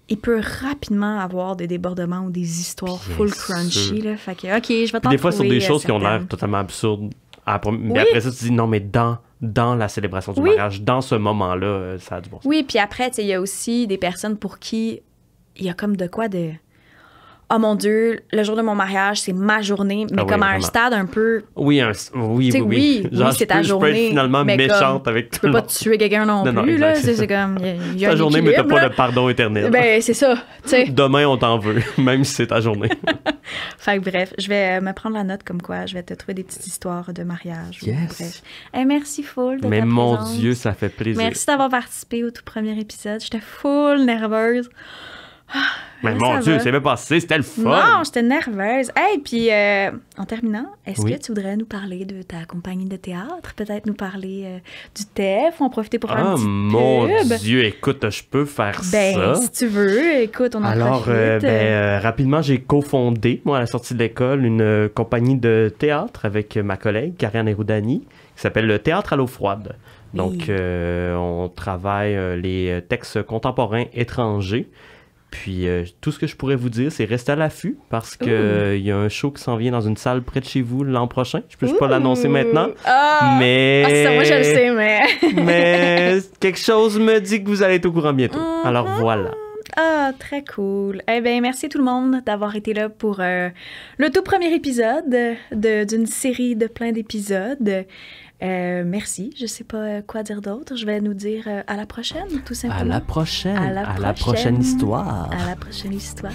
Il peut rapidement avoir des débordements ou des histoires full crunchy. Là. Fait que, OK, je vais t'en Des fois, sur des choses qui ont certaines. l'air totalement absurdes. Mais après ça, tu dis « Non, mais dans la célébration du mariage, dans ce moment-là, ça a du bon sens. » Oui, puis après, tu sais, il y a aussi des personnes pour qui il y a comme de quoi de... Oh mon Dieu, le jour de mon mariage, c'est ma journée, mais comme à un stade un peu... Oui, genre, c'est ta journée. Je peux être finalement méchante avec tout le monde. Tu peux pas tuer quelqu'un non plus, là. C'est comme... Il y a ta journée, mais t'as pas là. le pardon éternel. Ben, c'est ça, tu sais. Demain, on t'en veut, même si c'est ta journée. Fait que bref, je vais me prendre la note comme quoi je vais te trouver des petites histoires de mariage. Yes. Bref. Hey, merci full de mais ta mon présence. Dieu, ça fait plaisir. Merci d'avoir participé au tout premier épisode. J'étais full nerveuse. Mais mon Dieu, c'est même passé, c'était le fun. Non, j'étais nerveuse. Hey, puis en terminant, est-ce que tu voudrais nous parler de ta compagnie de théâtre? Peut-être nous parler du TEF ou en profiter pour faire un petit pub? Mon Dieu, écoute, je peux faire ça. Ben, si tu veux, écoute, on en profite. Rapidement, j'ai cofondé, moi, à la sortie de l'école, une compagnie de théâtre avec ma collègue, Karianne Eroudani, qui s'appelle le Théâtre à l'eau froide. Donc, on travaille les textes contemporains étrangers. Puis, tout ce que je pourrais vous dire, c'est rester à l'affût parce qu'il y a un show qui s'en vient dans une salle près de chez vous l'an prochain. Je peux pas l'annoncer maintenant. Mais... ça, moi, je le sais, mais... mais quelque chose me dit que vous allez être au courant bientôt. Alors, voilà. Ah, très cool. Eh bien, merci tout le monde d'avoir été là pour le tout premier épisode d'une série de plein d'épisodes. Merci. Je sais pas quoi dire d'autre. Je vais nous dire à la prochaine, tout simplement. À la prochaine histoire. À la prochaine histoire.